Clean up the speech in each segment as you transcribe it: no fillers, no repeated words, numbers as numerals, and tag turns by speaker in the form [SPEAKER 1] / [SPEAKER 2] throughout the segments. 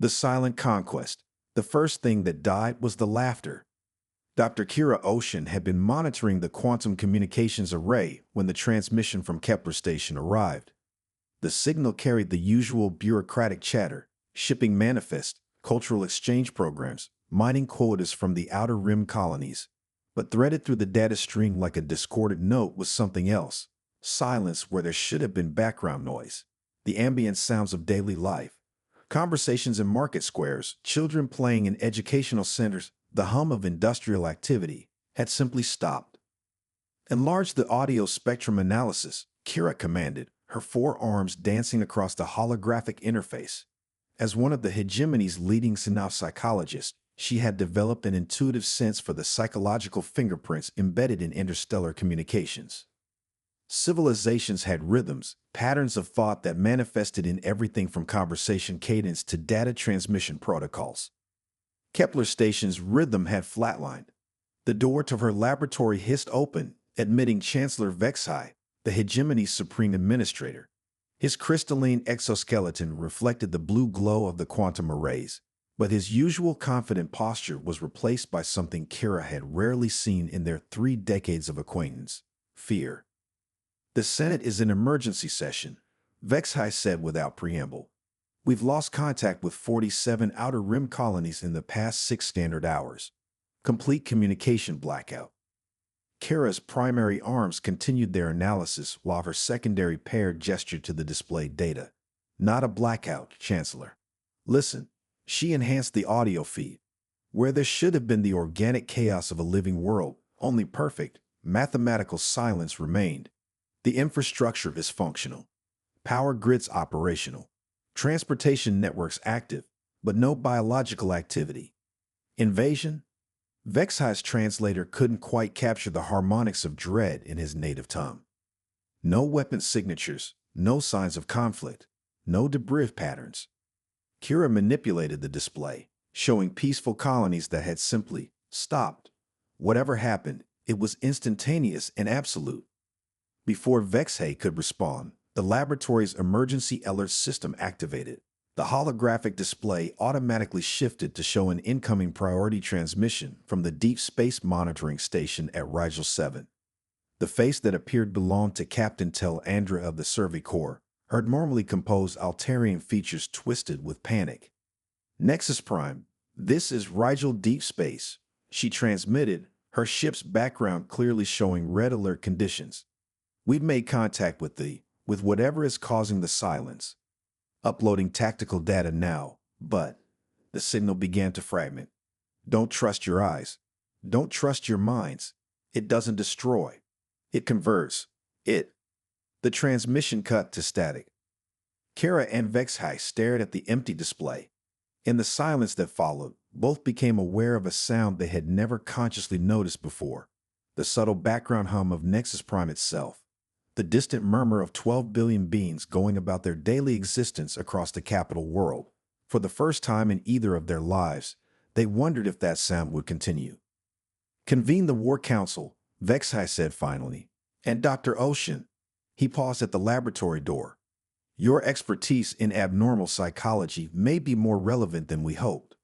[SPEAKER 1] The silent conquest. The first thing that died was the laughter. Dr. Kira Ocean had been monitoring the quantum communications array when the transmission from Kepler Station arrived. The signal carried the usual bureaucratic chatter, shipping manifests, cultural exchange programs, mining quotas from the outer rim colonies. But threaded through the data stream like a discordant note was something else. Silence where there should have been background noise. The ambient sounds of daily life. Conversations in market squares, children playing in educational centers, the hum of industrial activity had simply stopped. Enlarge the audio spectrum analysis, Kira commanded, her forearms dancing across the holographic interface. As one of the hegemony's leading psychologists, she had developed an intuitive sense for the psychological fingerprints embedded in interstellar communications. Civilizations had rhythms, patterns of thought that manifested in everything from conversation cadence to data transmission protocols. Kepler Station's rhythm had flatlined. The door to her laboratory hissed open, admitting Chancellor Vexhai, the hegemony's supreme administrator. His crystalline exoskeleton reflected the blue glow of the quantum arrays, but his usual confident posture was replaced by something Kira had rarely seen in their 3 decades of acquaintance: fear. "The Senate is in emergency session," Vexhai said without preamble. "We've lost contact with 47 outer rim colonies in the past 6 standard hours. Complete communication blackout." Kira's primary arms continued their analysis while her secondary pair gestured to the displayed data. "Not a blackout, Chancellor. Listen." She enhanced the audio feed. Where there should have been the organic chaos of a living world, only perfect, mathematical silence remained. The infrastructure is functional. Power grids operational. Transportation networks active, but no biological activity. Invasion? Vexhai's translator couldn't quite capture the harmonics of dread in his native tongue. No weapon signatures, no signs of conflict, no debris patterns. Kira manipulated the display, showing peaceful colonies that had simply stopped. Whatever happened, it was instantaneous and absolute. Before Vexhai could respond, the laboratory's emergency alert system activated. The holographic display automatically shifted to show an incoming priority transmission from the Deep Space Monitoring Station at Rigel 7. The face that appeared belonged to Captain Tel Andra of the Survey Corps, her normally composed Altarian features twisted with panic. "Nexus Prime, this is Rigel Deep Space," she transmitted, her ship's background clearly showing red alert conditions. "We've made contact with whatever is causing the silence. Uploading tactical data now, but..." The signal began to fragment. "Don't trust your eyes. Don't trust your minds. It doesn't destroy. It converts. The transmission cut to static. Kira and Vexhai stared at the empty display. In the silence that followed, both became aware of a sound they had never consciously noticed before: the subtle background hum of Nexus Prime itself. The distant murmur of 12 billion beings going about their daily existence across the capital world. For the first time in either of their lives, they wondered if that sound would continue. "Convene the War Council," Vexhai said finally. "And Dr. Ocean." He paused at the laboratory door. "Your expertise in abnormal psychology may be more relevant than we hoped."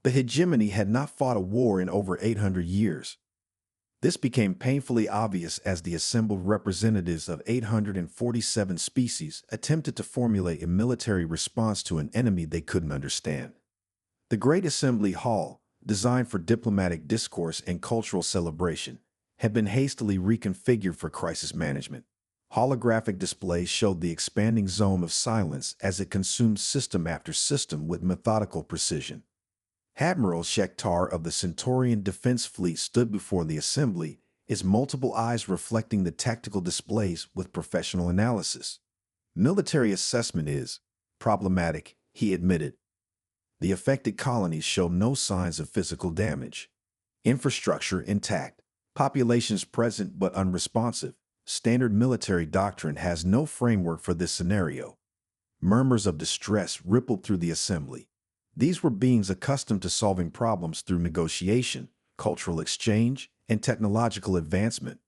[SPEAKER 1] The hegemony had not fought a war in over 800 years. This became painfully obvious as the assembled representatives of 847 species attempted to formulate a military response to an enemy they couldn't understand. The Great Assembly Hall, designed for diplomatic discourse and cultural celebration, had been hastily reconfigured for crisis management. Holographic displays showed the expanding zone of silence as it consumed system after system with methodical precision. Admiral Shekhtar of the Centaurian Defense Fleet stood before the assembly, his multiple eyes reflecting the tactical displays with professional analysis. "Military assessment is problematic," he admitted. "The affected colonies show no signs of physical damage. Infrastructure intact. Populations present but unresponsive. Standard military doctrine has no framework for this scenario." Murmurs of distress rippled through the assembly. These were beings accustomed to solving problems through negotiation, cultural exchange, and technological advancement.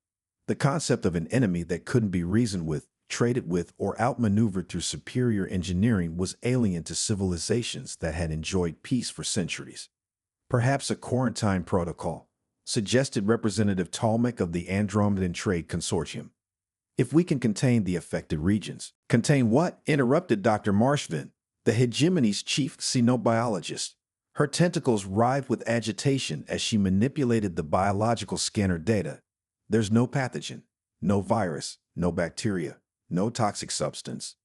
[SPEAKER 1] The concept of an enemy that couldn't be reasoned with, traded with, or outmaneuvered through superior engineering was alien to civilizations that had enjoyed peace for centuries. Perhaps a quarantine protocol, suggested Representative Talmik of the Andromedan Trade Consortium. If we can contain the affected regions. Contain what? Interrupted Dr. Marshvin, the hegemony's chief xenobiologist. Her tentacles writhed with agitation as she manipulated the biological scanner data. There's no pathogen, no virus, no bacteria, no toxic substance.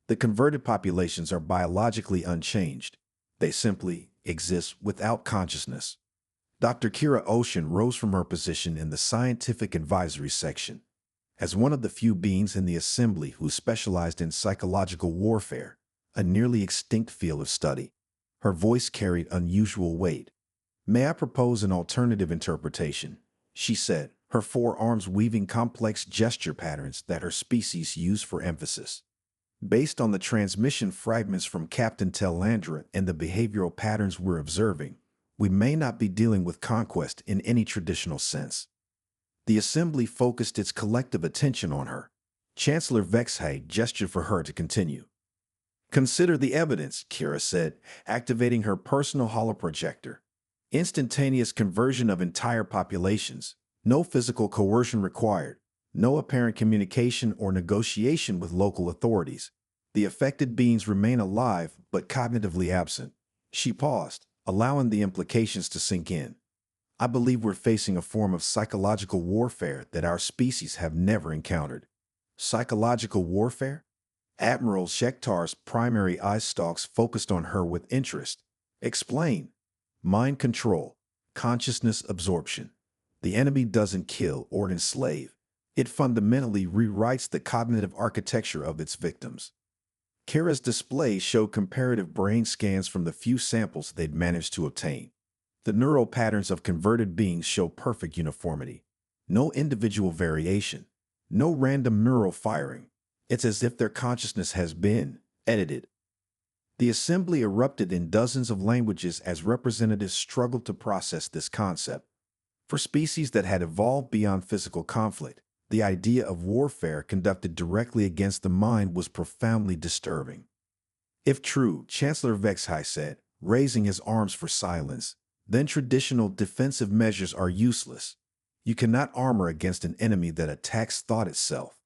[SPEAKER 1] The converted populations are biologically unchanged. They simply exist without consciousness. Dr. Kira Ocean rose from her position in the scientific advisory section. As one of the few beings in the assembly who specialized in psychological warfare, a nearly extinct field of study, her voice carried unusual weight. "May I propose an alternative interpretation?" she said, her forearms weaving complex gesture patterns that her species used for emphasis. Based on the transmission fragments from Captain Telandra and the behavioral patterns we're observing, we may not be dealing with conquest in any traditional sense. The assembly focused its collective attention on her. Chancellor Vexhay gestured for her to continue. "Consider the evidence," Kira said, activating her personal holoprojector. "Instantaneous conversion of entire populations. No physical coercion required. No apparent communication or negotiation with local authorities. The affected beings remain alive but cognitively absent." She paused, allowing the implications to sink in. "I believe we're facing a form of psychological warfare that our species have never encountered." Psychological warfare? Admiral Shekhtar's primary eye stalks focused on her with interest. "Explain." "Mind control, consciousness absorption. The enemy doesn't kill or enslave. It fundamentally rewrites the cognitive architecture of its victims." Kira's display showed comparative brain scans from the few samples they'd managed to obtain. The neural patterns of converted beings show perfect uniformity. No individual variation. No random neural firing. It's as if their consciousness has been edited. The assembly erupted in dozens of languages as representatives struggled to process this concept. For species that had evolved beyond physical conflict, the idea of warfare conducted directly against the mind was profoundly disturbing. "If true," Chancellor Vexhay said, raising his arms for silence, "then traditional defensive measures are useless. You cannot armor against an enemy that attacks thought itself."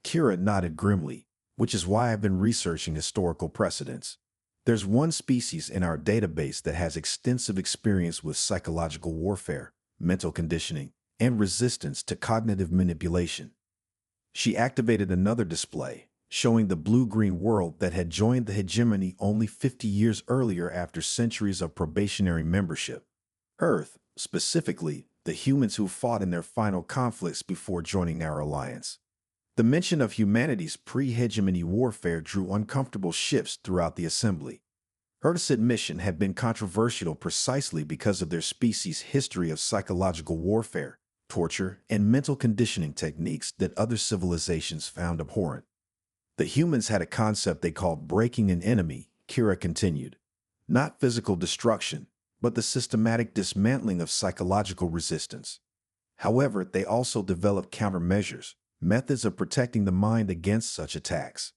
[SPEAKER 1] Kira nodded grimly, "Which is why I've been researching historical precedents. There's one species in our database that has extensive experience with psychological warfare, mental conditioning, and resistance to cognitive manipulation." She activated another display, showing the blue-green world that had joined the hegemony only 50 years earlier after centuries of probationary membership. Earth, specifically, the humans who fought in their final conflicts before joining our alliance. The mention of humanity's pre-hegemony warfare drew uncomfortable shifts throughout the assembly. Earth's admission had been controversial precisely because of their species' history of psychological warfare, torture, and mental conditioning techniques that other civilizations found abhorrent. The humans had a concept they called breaking an enemy, Kira continued. Not physical destruction, but the systematic dismantling of psychological resistance. However, they also developed countermeasures, methods of protecting the mind against such attacks.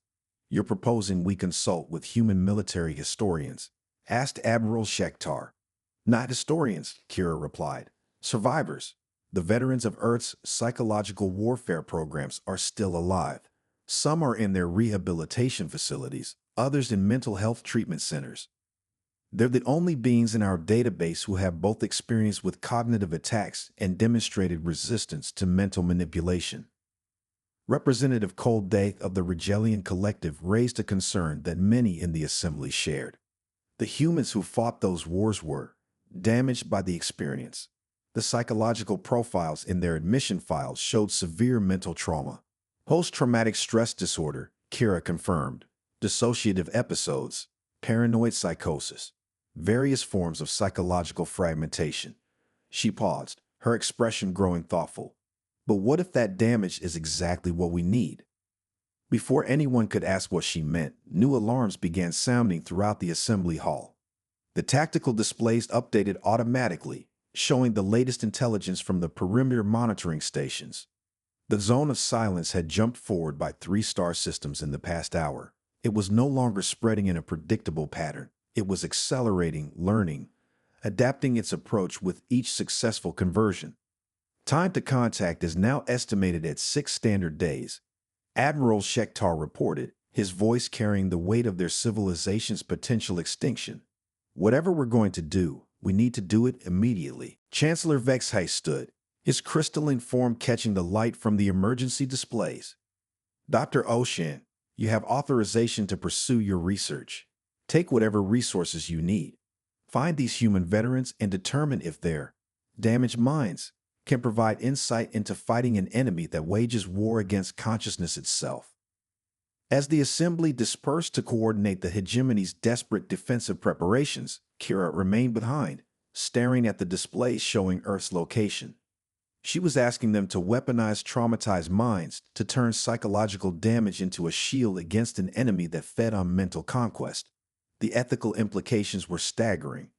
[SPEAKER 1] "You're proposing we consult with human military historians?" asked Admiral Shekhtar. "Not historians," Kira replied. "Survivors. The veterans of Earth's psychological warfare programs are still alive. Some are in their rehabilitation facilities, others in mental health treatment centers. They're the only beings in our database who have both experience with cognitive attacks and demonstrated resistance to mental manipulation." Representative Koldath of the Rigelian Collective raised a concern that many in the assembly shared. The humans who fought those wars were damaged by the experience. The psychological profiles in their admission files showed severe mental trauma. Post-traumatic stress disorder, Kira confirmed, dissociative episodes, paranoid psychosis, various forms of psychological fragmentation. She paused, her expression growing thoughtful. "But what if that damage is exactly what we need?" Before anyone could ask what she meant, new alarms began sounding throughout the assembly hall. The tactical displays updated automatically, showing the latest intelligence from the perimeter monitoring stations. The zone of silence had jumped forward by 3 star systems in the past hour. It was no longer spreading in a predictable pattern. It was accelerating, learning, adapting its approach with each successful conversion. Time to contact is now estimated at 6 standard days. Admiral Shekhtar reported, his voice carrying the weight of their civilization's potential extinction. Whatever we're going to do, we need to do it immediately. Chancellor Vexhai stood, his crystalline form catching the light from the emergency displays. Dr. Ocean, you have authorization to pursue your research. Take whatever resources you need. Find these human veterans and determine if their damaged minds can provide insight into fighting an enemy that wages war against consciousness itself. As the assembly dispersed to coordinate the hegemony's desperate defensive preparations, Kira remained behind, staring at the displays showing Earth's location. She was asking them to weaponize traumatized minds to turn psychological damage into a shield against an enemy that fed on mental conquest. The ethical implications were staggering,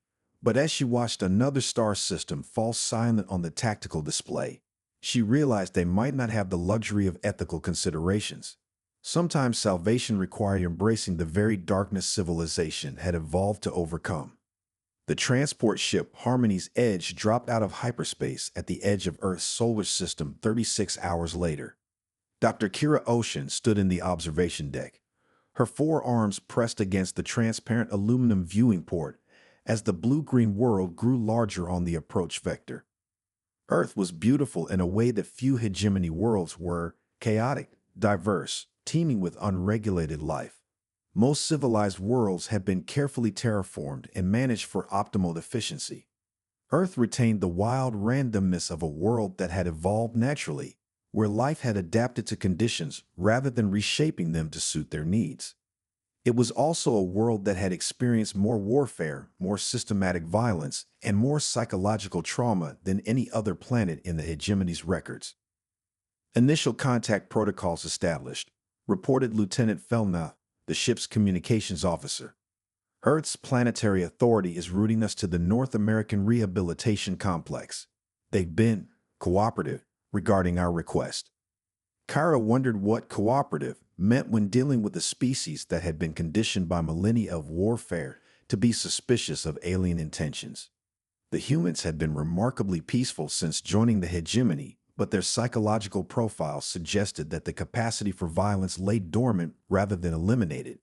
[SPEAKER 1] but as she watched another star system fall silent on the tactical display, she realized they might not have the luxury of ethical considerations. Sometimes salvation required embracing the very darkness civilization had evolved to overcome. The transport ship Harmony's Edge dropped out of hyperspace at the edge of Earth's solar system 36 hours later. Dr. Kira Ocean stood in the observation deck, her forearms pressed against the transparent aluminum viewing port as the blue-green world grew larger on the approach vector. Earth was beautiful in a way that few hegemony worlds were: chaotic, diverse, teeming with unregulated life. Most civilized worlds had been carefully terraformed and managed for optimal efficiency. Earth retained the wild randomness of a world that had evolved naturally, where life had adapted to conditions rather than reshaping them to suit their needs. It was also a world that had experienced more warfare, more systematic violence, and more psychological trauma than any other planet in the hegemony's records. Initial contact protocols established, reported Lieutenant Felnath, the ship's communications officer. Earth's planetary authority is routing us to the North American Rehabilitation Complex. They've been cooperative regarding our request. Kira wondered what cooperative meant when dealing with a species that had been conditioned by millennia of warfare to be suspicious of alien intentions. The humans had been remarkably peaceful since joining the hegemony, but their psychological profiles suggested that the capacity for violence lay dormant rather than eliminated.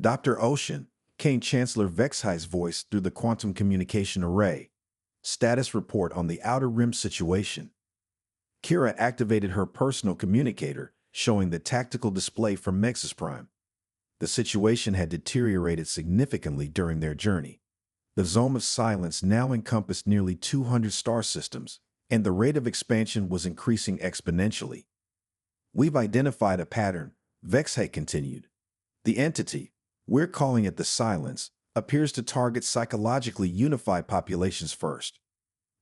[SPEAKER 1] Dr. Ocean, came Chancellor Vexhai's voice through the quantum communication array. Status report on the Outer Rim situation. Kira activated her personal communicator, showing the tactical display from Mexus Prime. The situation had deteriorated significantly during their journey. The zone of silence now encompassed nearly 200 star systems, and the rate of expansion was increasing exponentially. We've identified a pattern, Vexhai continued. The entity, we're calling it the Silence, appears to target psychologically unified populations first.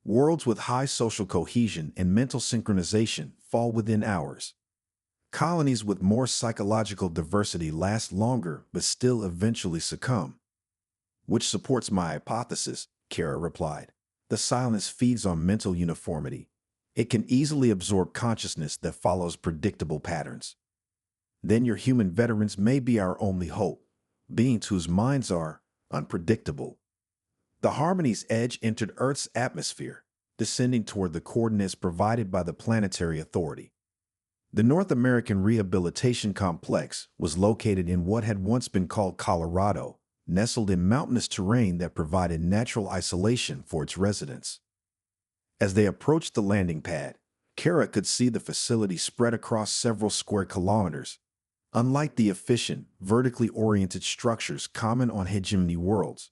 [SPEAKER 1] Worlds with high social cohesion and mental synchronization fall within hours. Colonies with more psychological diversity last longer but still eventually succumb. Which supports my hypothesis, Kira replied. The Silence feeds on mental uniformity. It can easily absorb consciousness that follows predictable patterns. Then your human veterans may be our only hope, beings whose minds are unpredictable. The Harmony's Edge entered Earth's atmosphere, descending toward the coordinates provided by the planetary authority. The North American Rehabilitation Complex was located in what had once been called Colorado, nestled in mountainous terrain that provided natural isolation for its residents. As they approached the landing pad, Kara could see the facility spread across several square kilometers. Unlike the efficient, vertically oriented structures common on hegemony worlds,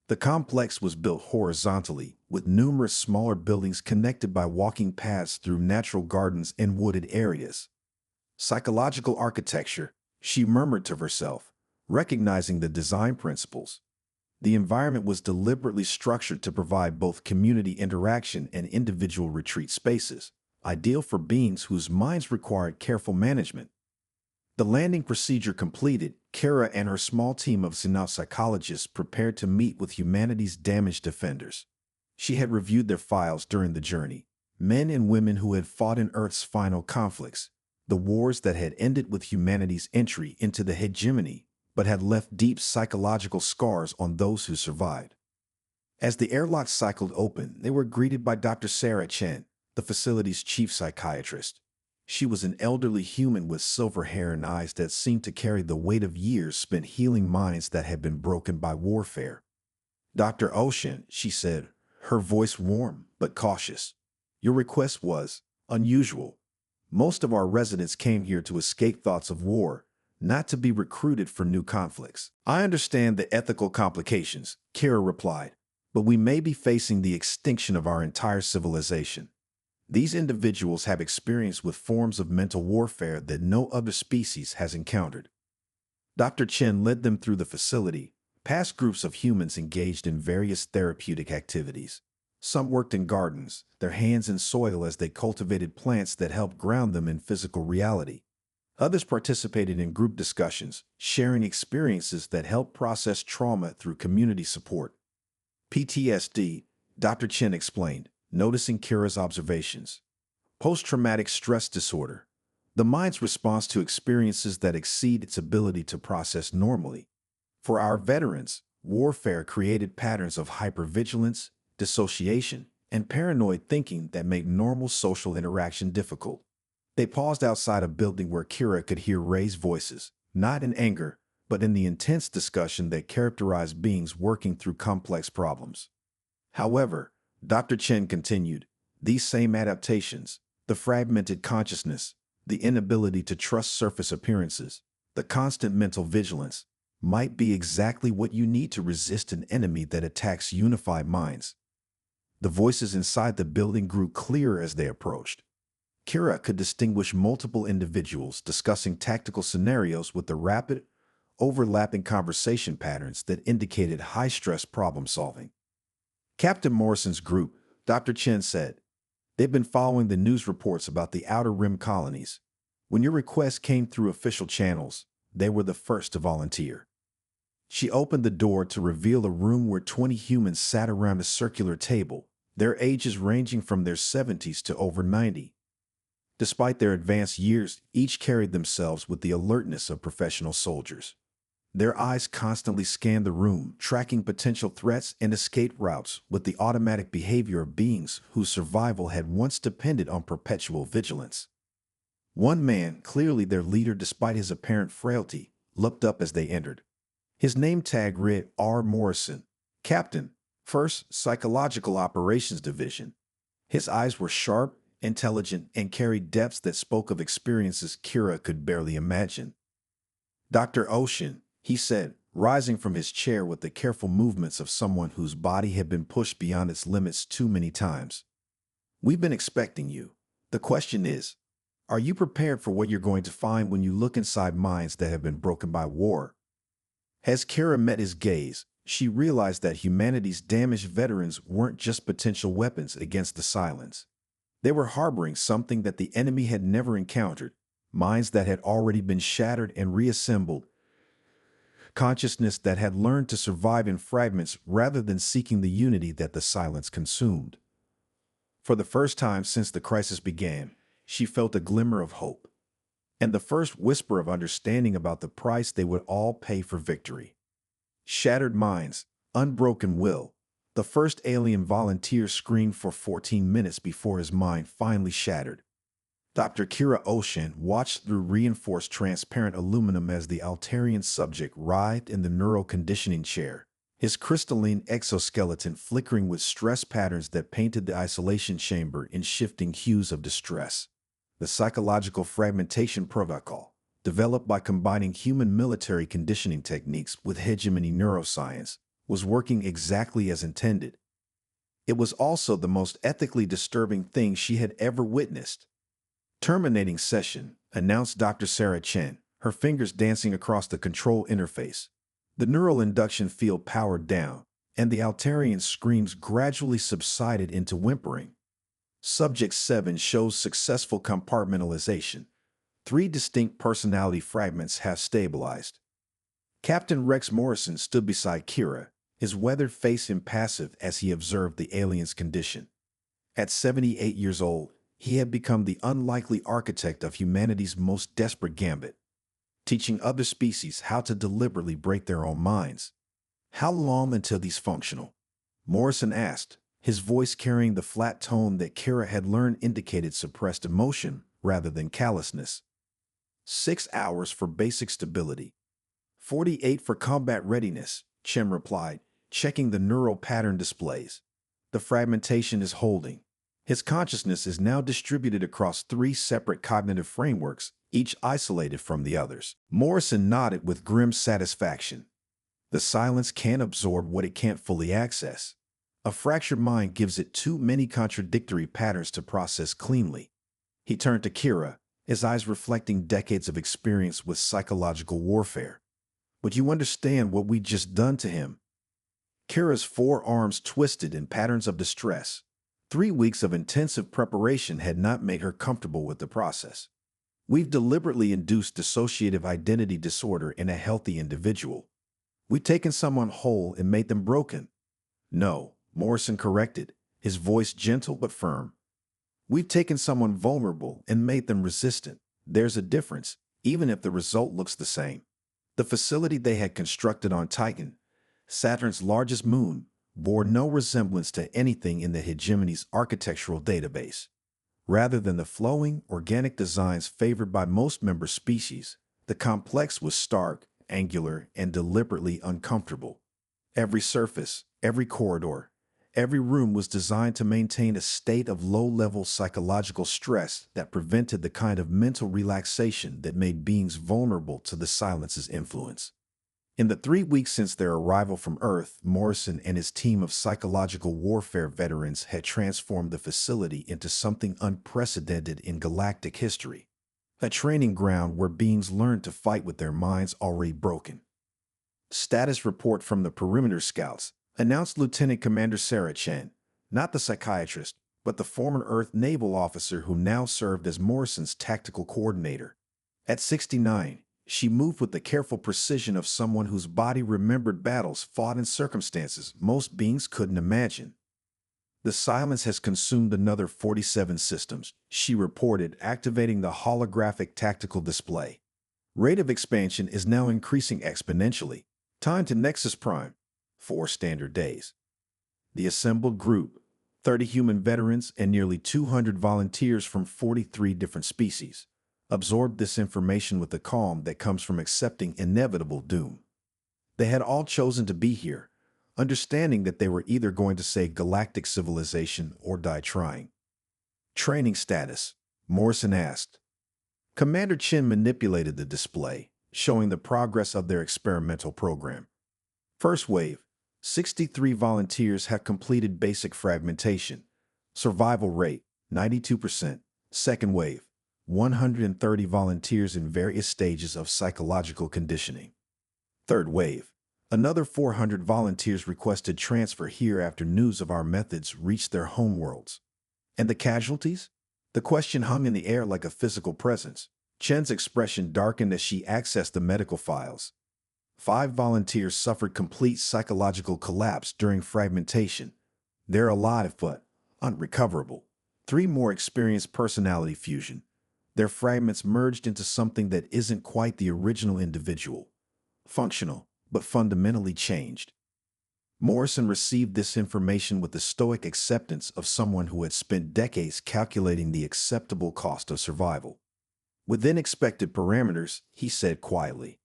[SPEAKER 1] the complex was built horizontally, with numerous smaller buildings connected by walking paths through natural gardens and wooded areas. Psychological architecture, she murmured to herself, recognizing the design principles. The environment was deliberately structured to provide both community interaction and individual retreat spaces, ideal for beings whose minds required careful management. The landing procedure completed, Kara and her small team of Xenau psychologists prepared to meet with humanity's damaged defenders. She had reviewed their files during the journey, Men and women who had fought in Earth's final conflicts, the wars that had ended with humanity's entry into the hegemony, but had left deep psychological scars on those who survived. As the airlock cycled open, they were greeted by Dr. Sarah Chen, the facility's chief psychiatrist. She was an elderly human with silver hair and eyes that seemed to carry the weight of years spent healing minds that had been broken by warfare. "Dr. Ocean," she said, her voice warm but cautious. "Your request was unusual. Most of our residents came here to escape thoughts of war, not to be recruited for new conflicts." "I understand the ethical complications," Kira replied, "but we may be facing the extinction of our entire civilization. These individuals have experience with forms of mental warfare that no other species has encountered." Dr. Chen led them through the facility, past groups of humans engaged in various therapeutic activities. Some worked in gardens, their hands in soil as they cultivated plants that helped ground them in physical reality. Others participated in group discussions, sharing experiences that helped process trauma through community support. PTSD, Dr. Chen explained, noticing Kira's observations. Post-traumatic stress disorder, the mind's response to experiences that exceed its ability to process normally. For our veterans, warfare created patterns of hypervigilance, dissociation, and paranoid thinking that make normal social interaction difficult. They paused outside a building where Kira could hear raised voices, not in anger, but in the intense discussion that characterized beings working through complex problems. However, Dr. Chen continued, these same adaptations, the fragmented consciousness, the inability to trust surface appearances, the constant mental vigilance, might be exactly what you need to resist an enemy that attacks unified minds. The voices inside the building grew clearer as they approached. Kira could distinguish multiple individuals discussing tactical scenarios with the rapid, overlapping conversation patterns that indicated high-stress problem-solving. "Captain Morrison's group," Dr. Chen said. "They've been following the news reports about the Outer Rim colonies. When your request came through official channels, they were the first to volunteer." She opened the door to reveal a room where 20 humans sat around a circular table, their ages ranging from their 70s to over 90. Despite their advanced years, each carried themselves with the alertness of professional soldiers. Their eyes constantly scanned the room, tracking potential threats and escape routes with the automatic behavior of beings whose survival had once depended on perpetual vigilance. One man, clearly their leader despite his apparent frailty, looked up as they entered. His name tag read R. Morrison, Captain, 1st Psychological Operations Division. His eyes were sharp, intelligent, and carried depths that spoke of experiences Kira could barely imagine. "Dr. Ocean," he said, rising from his chair with the careful movements of someone whose body had been pushed beyond its limits too many times. "We've been expecting you. The question is, are you prepared for what you're going to find when you look inside minds that have been broken by war?" As Kira met his gaze, she realized that humanity's damaged veterans weren't just potential weapons against the silence. They were harboring something that the enemy had never encountered, minds that had already been shattered and reassembled, consciousness that had learned to survive in fragments rather than seeking the unity that the silence consumed. For the first time since the crisis began, she felt a glimmer of hope, and the first whisper of understanding about the price they would all pay for victory. Shattered minds, unbroken will. The first alien volunteer screamed for 14 minutes before his mind finally shattered. Dr. Kira Ocean watched through reinforced transparent aluminum as the Altarian subject writhed in the neural conditioning chair, his crystalline exoskeleton flickering with stress patterns that painted the isolation chamber in shifting hues of distress. The psychological fragmentation protocol, developed by combining human military conditioning techniques with hegemony neuroscience, was working exactly as intended. It was also the most ethically disturbing thing she had ever witnessed. "Terminating session," announced Dr. Sarah Chen, her fingers dancing across the control interface. The neural induction field powered down, and the Altarian's screams gradually subsided into whimpering. Subject 7 shows successful compartmentalization. 3 distinct personality fragments have stabilized. Captain Rex Morrison stood beside Kira, his weathered face impassive as he observed the alien's condition. At 78 years old, he had become the unlikely architect of humanity's most desperate gambit, teaching other species how to deliberately break their own minds. How long until he's functional? Morrison asked, his voice carrying the flat tone that Kira had learned indicated suppressed emotion rather than callousness. 6 hours for basic stability. 48 for combat readiness, Chen replied, checking the neural pattern displays. The fragmentation is holding. His consciousness is now distributed across 3 separate cognitive frameworks, each isolated from the others. Morrison nodded with grim satisfaction. The silence can't absorb what it can't fully access. A fractured mind gives it too many contradictory patterns to process cleanly. He turned to Kira, his eyes reflecting decades of experience with psychological warfare. Would you understand what we'd just done to him? Kira's forearms twisted in patterns of distress. 3 weeks of intensive preparation had not made her comfortable with the process. We've deliberately induced dissociative identity disorder in a healthy individual. We've taken someone whole and made them broken. No, Morrison corrected, his voice gentle but firm. We've taken someone vulnerable and made them resistant. There's a difference, even if the result looks the same. The facility they had constructed on Titan, Saturn's largest moon, bore no resemblance to anything in the hegemony's architectural database. Rather than the flowing, organic designs favored by most member species, the complex was stark, angular, and deliberately uncomfortable. Every surface, every corridor, every room was designed to maintain a state of low-level psychological stress that prevented the kind of mental relaxation that made beings vulnerable to the silence's influence. In the 3 weeks since their arrival from Earth, Morrison and his team of psychological warfare veterans had transformed the facility into something unprecedented in galactic history. A training ground where beings learned to fight with their minds already broken. Status report from the perimeter scouts, announced Lieutenant Commander Sarah Chen, not the psychiatrist, but the former Earth naval officer who now served as Morrison's tactical coordinator. At 69, she moved with the careful precision of someone whose body remembered battles fought in circumstances most beings couldn't imagine. The silence has consumed another 47 systems, she reported, activating the holographic tactical display. Rate of expansion is now increasing exponentially. Time to Nexus Prime, 4 standard days. The assembled group, 30 human veterans and nearly 200 volunteers from 43 different species, absorbed this information with the calm that comes from accepting inevitable doom. They had all chosen to be here, understanding that they were either going to save galactic civilization or die trying. Training status, Morrison asked. Commander Chen manipulated the display, showing the progress of their experimental program. First wave, 63 volunteers have completed basic fragmentation. Survival rate, 92%. Second wave, 130 volunteers in various stages of psychological conditioning. Third wave, another 400 volunteers requested transfer here after news of our methods reached their homeworlds. And the casualties? The question hung in the air like a physical presence. Chen's expression darkened as she accessed the medical files. 5 volunteers suffered complete psychological collapse during fragmentation. They're alive but unrecoverable. 3 more experienced personality fusion. Their fragments merged into something that isn't quite the original individual. Functional, but fundamentally changed. Morrison received this information with the stoic acceptance of someone who had spent decades calculating the acceptable cost of survival. Within expected parameters, he said quietly,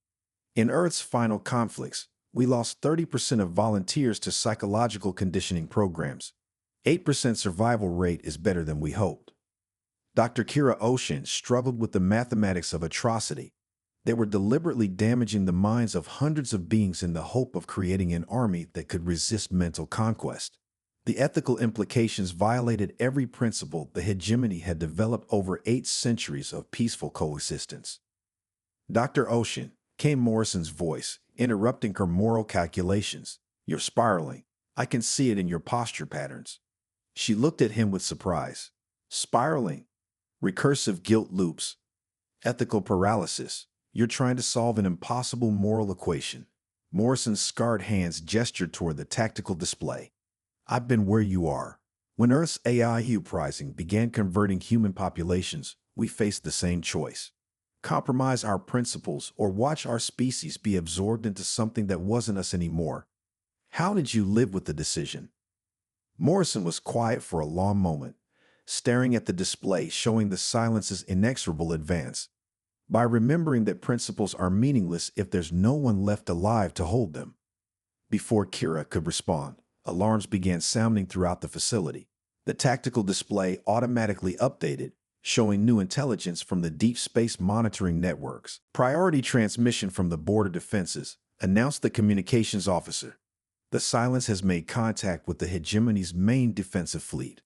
[SPEAKER 1] in Earth's final conflicts, we lost 30% of volunteers to psychological conditioning programs. 8% survival rate is better than we hoped. Dr. Kira Ocean struggled with the mathematics of atrocity. They were deliberately damaging the minds of hundreds of beings in the hope of creating an army that could resist mental conquest. The ethical implications violated every principle the hegemony had developed over 8 centuries of peaceful coexistence. Dr. Ocean, came Morrison's voice, interrupting her moral calculations. You're spiraling. I can see it in your posture patterns. She looked at him with surprise. Spiraling. Recursive guilt loops. Ethical paralysis. You're trying to solve an impossible moral equation. Morrison's scarred hands gestured toward the tactical display. I've been where you are. When Earth's AI uprising began converting human populations, we faced the same choice. Compromise our principles or watch our species be absorbed into something that wasn't us anymore. How did you live with the decision? Morrison was quiet for a long moment, staring at the display showing the silence's inexorable advance. By remembering that principles are meaningless if there's no one left alive to hold them. Before Kira could respond, alarms began sounding throughout the facility. The tactical display automatically updated, showing new intelligence from the deep space monitoring networks. Priority transmission from the border defenses, announced the communications officer. The silence has made contact with the hegemony's main defensive fleet.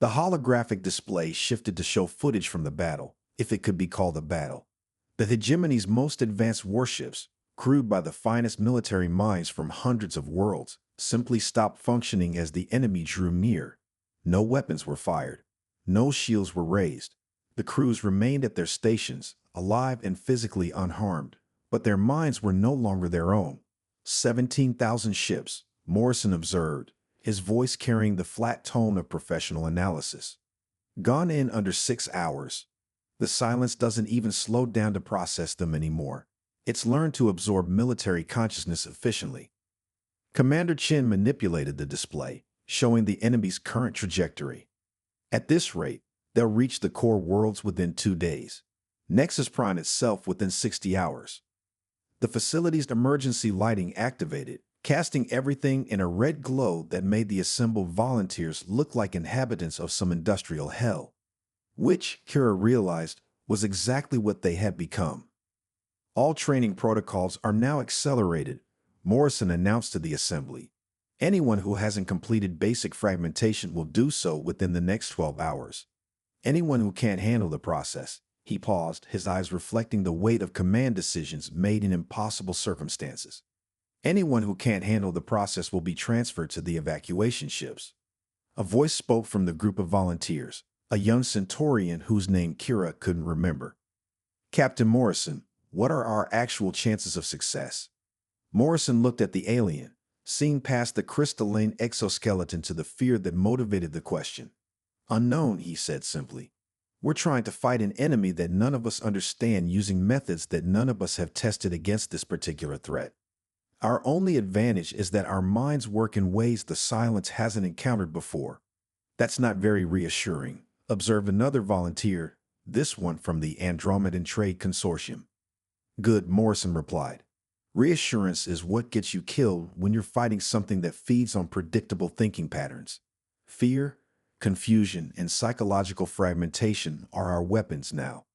[SPEAKER 1] The holographic display shifted to show footage from the battle, if it could be called a battle. The hegemony's most advanced warships, crewed by the finest military minds from hundreds of worlds, simply stopped functioning as the enemy drew near. No weapons were fired. No shields were raised. The crews remained at their stations, alive and physically unharmed, but their minds were no longer their own. 17,000 ships, Morrison observed, his voice carrying the flat tone of professional analysis. Gone in under 6 hours. The silence doesn't even slow down to process them anymore. It's learned to absorb military consciousness efficiently. Commander Chin manipulated the display, showing the enemy's current trajectory. At this rate, they'll reach the core worlds within 2 days. Nexus Prime itself within 60 hours. The facility's emergency lighting activated, casting everything in a red glow that made the assembled volunteers look like inhabitants of some industrial hell. Which, Kira realized, was exactly what they had become. All training protocols are now accelerated, Morrison announced to the assembly. Anyone who hasn't completed basic fragmentation will do so within the next 12 hours. Anyone who can't handle the process. He paused, his eyes reflecting the weight of command decisions made in impossible circumstances. Anyone who can't handle the process will be transferred to the evacuation ships. A voice spoke from the group of volunteers, a young Centaurian whose name Kira couldn't remember. Captain Morrison, what are our actual chances of success? Morrison looked at the alien, seeing past the crystalline exoskeleton to the fear that motivated the question. Unknown, he said simply. We're trying to fight an enemy that none of us understand using methods that none of us have tested against this particular threat. Our only advantage is that our minds work in ways the silence hasn't encountered before. That's not very reassuring, observed another volunteer, this one from the Andromedan Trade Consortium. Good, Morrison replied. Reassurance is what gets you killed when you're fighting something that feeds on predictable thinking patterns. Fear, confusion, and psychological fragmentation are our weapons now.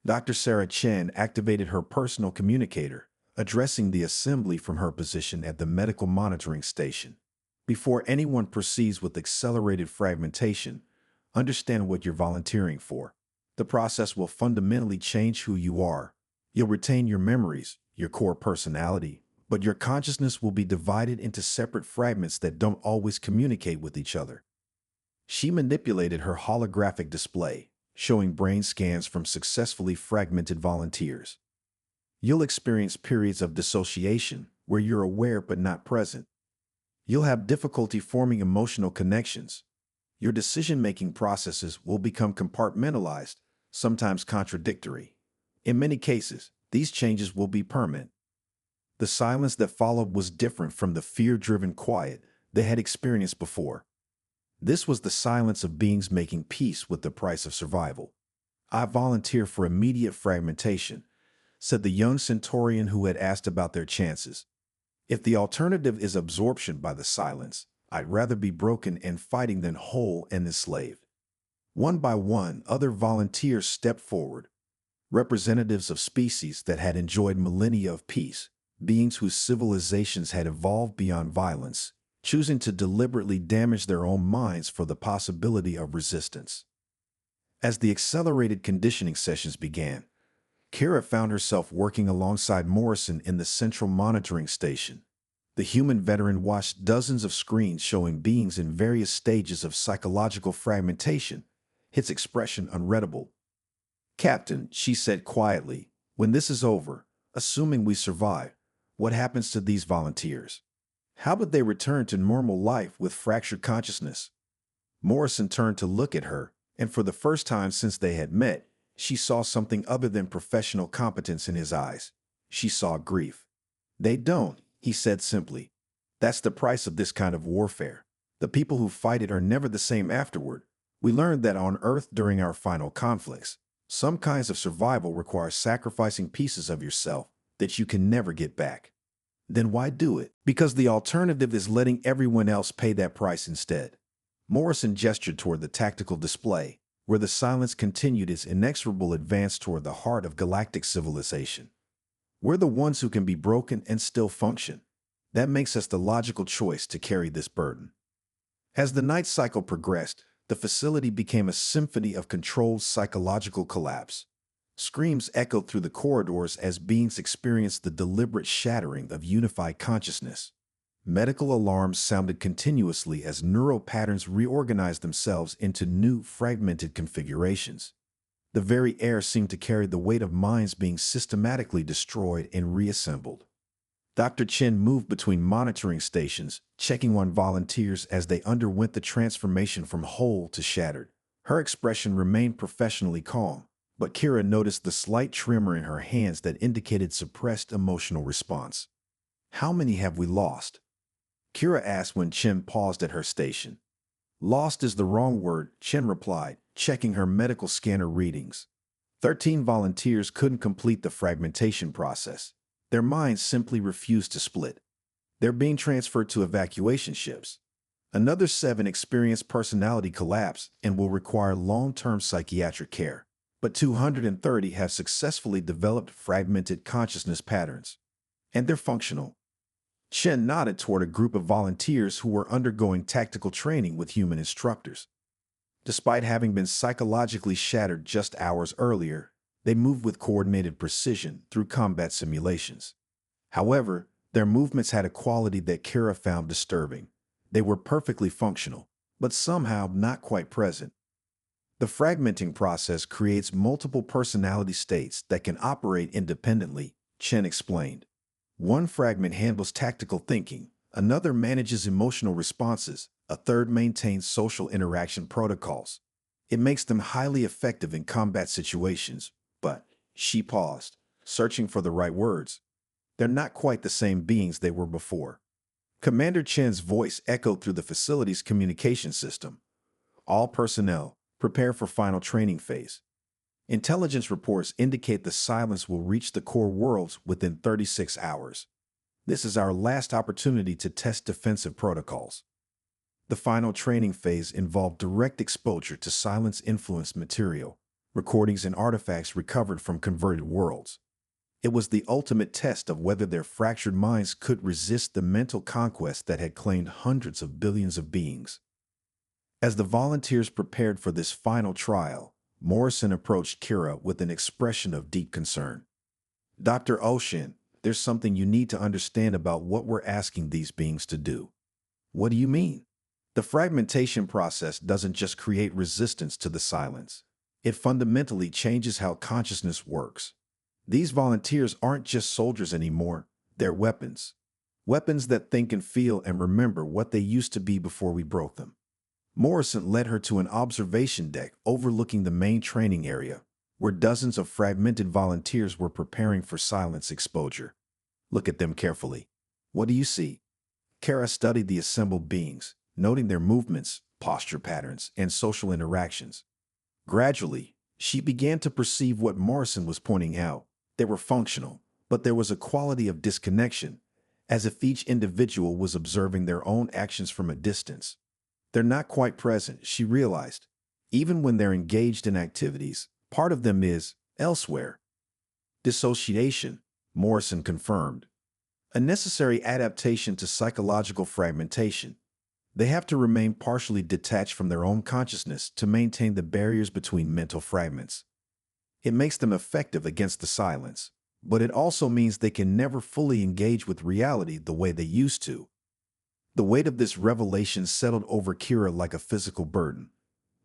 [SPEAKER 1] Dr. Sarah Chen activated her personal communicator, addressing the assembly from her position at the medical monitoring station. Before anyone proceeds with accelerated fragmentation, understand what you're volunteering for. The process will fundamentally change who you are. You'll retain your memories, your core personality, but your consciousness will be divided into separate fragments that don't always communicate with each other. She manipulated her holographic display, showing brain scans from successfully fragmented volunteers. You'll experience periods of dissociation where you're aware but not present. You'll have difficulty forming emotional connections. Your decision-making processes will become compartmentalized, sometimes contradictory. In many cases, these changes will be permanent. The silence that followed was different from the fear-driven quiet they had experienced before. This was the silence of beings making peace with the price of survival. I volunteer for immediate fragmentation, said the young Centaurian who had asked about their chances. If the alternative is absorption by the silence, I'd rather be broken and fighting than whole and enslaved. One by one, other volunteers stepped forward, representatives of species that had enjoyed millennia of peace, beings whose civilizations had evolved beyond violence, choosing to deliberately damage their own minds for the possibility of resistance. As the accelerated conditioning sessions began, Kira found herself working alongside Morrison in the central monitoring station. The human veteran watched dozens of screens showing beings in various stages of psychological fragmentation, his expression unreadable. Captain, she said quietly, when this is over, assuming we survive, what happens to these volunteers? How would they return to normal life with fractured consciousness? Morrison turned to look at her, and for the first time since they had met, she saw something other than professional competence in his eyes. She saw grief. "They don't," he said simply. "That's the price of this kind of warfare. The people who fight it are never the same afterward. We learned that on Earth during our final conflicts. Some kinds of survival require sacrificing pieces of yourself that you can never get back. Then why do it? Because the alternative is letting everyone else pay that price instead." Morrison gestured toward the tactical display, where the silence continued its inexorable advance toward the heart of galactic civilization. "We're the ones who can be broken and still function. That makes us the logical choice to carry this burden." As the night cycle progressed, the facility became a symphony of controlled psychological collapse. Screams echoed through the corridors as beings experienced the deliberate shattering of unified consciousness. Medical alarms sounded continuously as neural patterns reorganized themselves into new, fragmented configurations. The very air seemed to carry the weight of minds being systematically destroyed and reassembled. Dr. Chen moved between monitoring stations, checking on volunteers as they underwent the transformation from whole to shattered. Her expression remained professionally calm, but Kira noticed the slight tremor in her hands that indicated suppressed emotional response. "How many have we lost?" Kira asked when Chen paused at her station. "Lost is the wrong word," Chen replied, checking her medical scanner readings. 13 volunteers couldn't complete the fragmentation process. Their minds simply refused to split. They're being transferred to evacuation ships. Another 7 experienced personality collapse and will require long-term psychiatric care. But 230 have successfully developed fragmented consciousness patterns. And they're functional. Chen nodded toward a group of volunteers who were undergoing tactical training with human instructors. Despite having been psychologically shattered just hours earlier, they moved with coordinated precision through combat simulations. However, their movements had a quality that Kira found disturbing. They were perfectly functional, but somehow not quite present. The fragmenting process creates multiple personality states that can operate independently, Chen explained. One fragment handles tactical thinking, another manages emotional responses, a third maintains social interaction protocols. It makes them highly effective in combat situations, but she paused, searching for the right words. They're not quite the same beings they were before. Commander Chen's voice echoed through the facility's communication system. "All personnel, prepare for final training phase. Intelligence reports indicate the silence will reach the core worlds within 36 hours. This is our last opportunity to test defensive protocols." The final training phase involved direct exposure to silence-influenced material, recordings and artifacts recovered from converted worlds. It was the ultimate test of whether their fractured minds could resist the mental conquest that had claimed hundreds of billions of beings. As the volunteers prepared for this final trial, Morrison approached Kira with an expression of deep concern. "Dr. Ocean, there's something you need to understand about what we're asking these beings to do." "What do you mean?" "The fragmentation process doesn't just create resistance to the silence. It fundamentally changes how consciousness works. These volunteers aren't just soldiers anymore, they're weapons. Weapons that think and feel and remember what they used to be before we broke them." Morrison led her to an observation deck overlooking the main training area, where dozens of fragmented volunteers were preparing for silence exposure. "Look at them carefully. What do you see?" Kara studied the assembled beings, noting their movements, posture patterns, and social interactions. Gradually, she began to perceive what Morrison was pointing out. They were functional, but there was a quality of disconnection, as if each individual was observing their own actions from a distance. They're not quite present, she realized. Even when they're engaged in activities, part of them is elsewhere. "Dissociation," Morrison confirmed. "A necessary adaptation to psychological fragmentation. They have to remain partially detached from their own consciousness to maintain the barriers between mental fragments. It makes them effective against the silence, but it also means they can never fully engage with reality the way they used to." The weight of this revelation settled over Kira like a physical burden.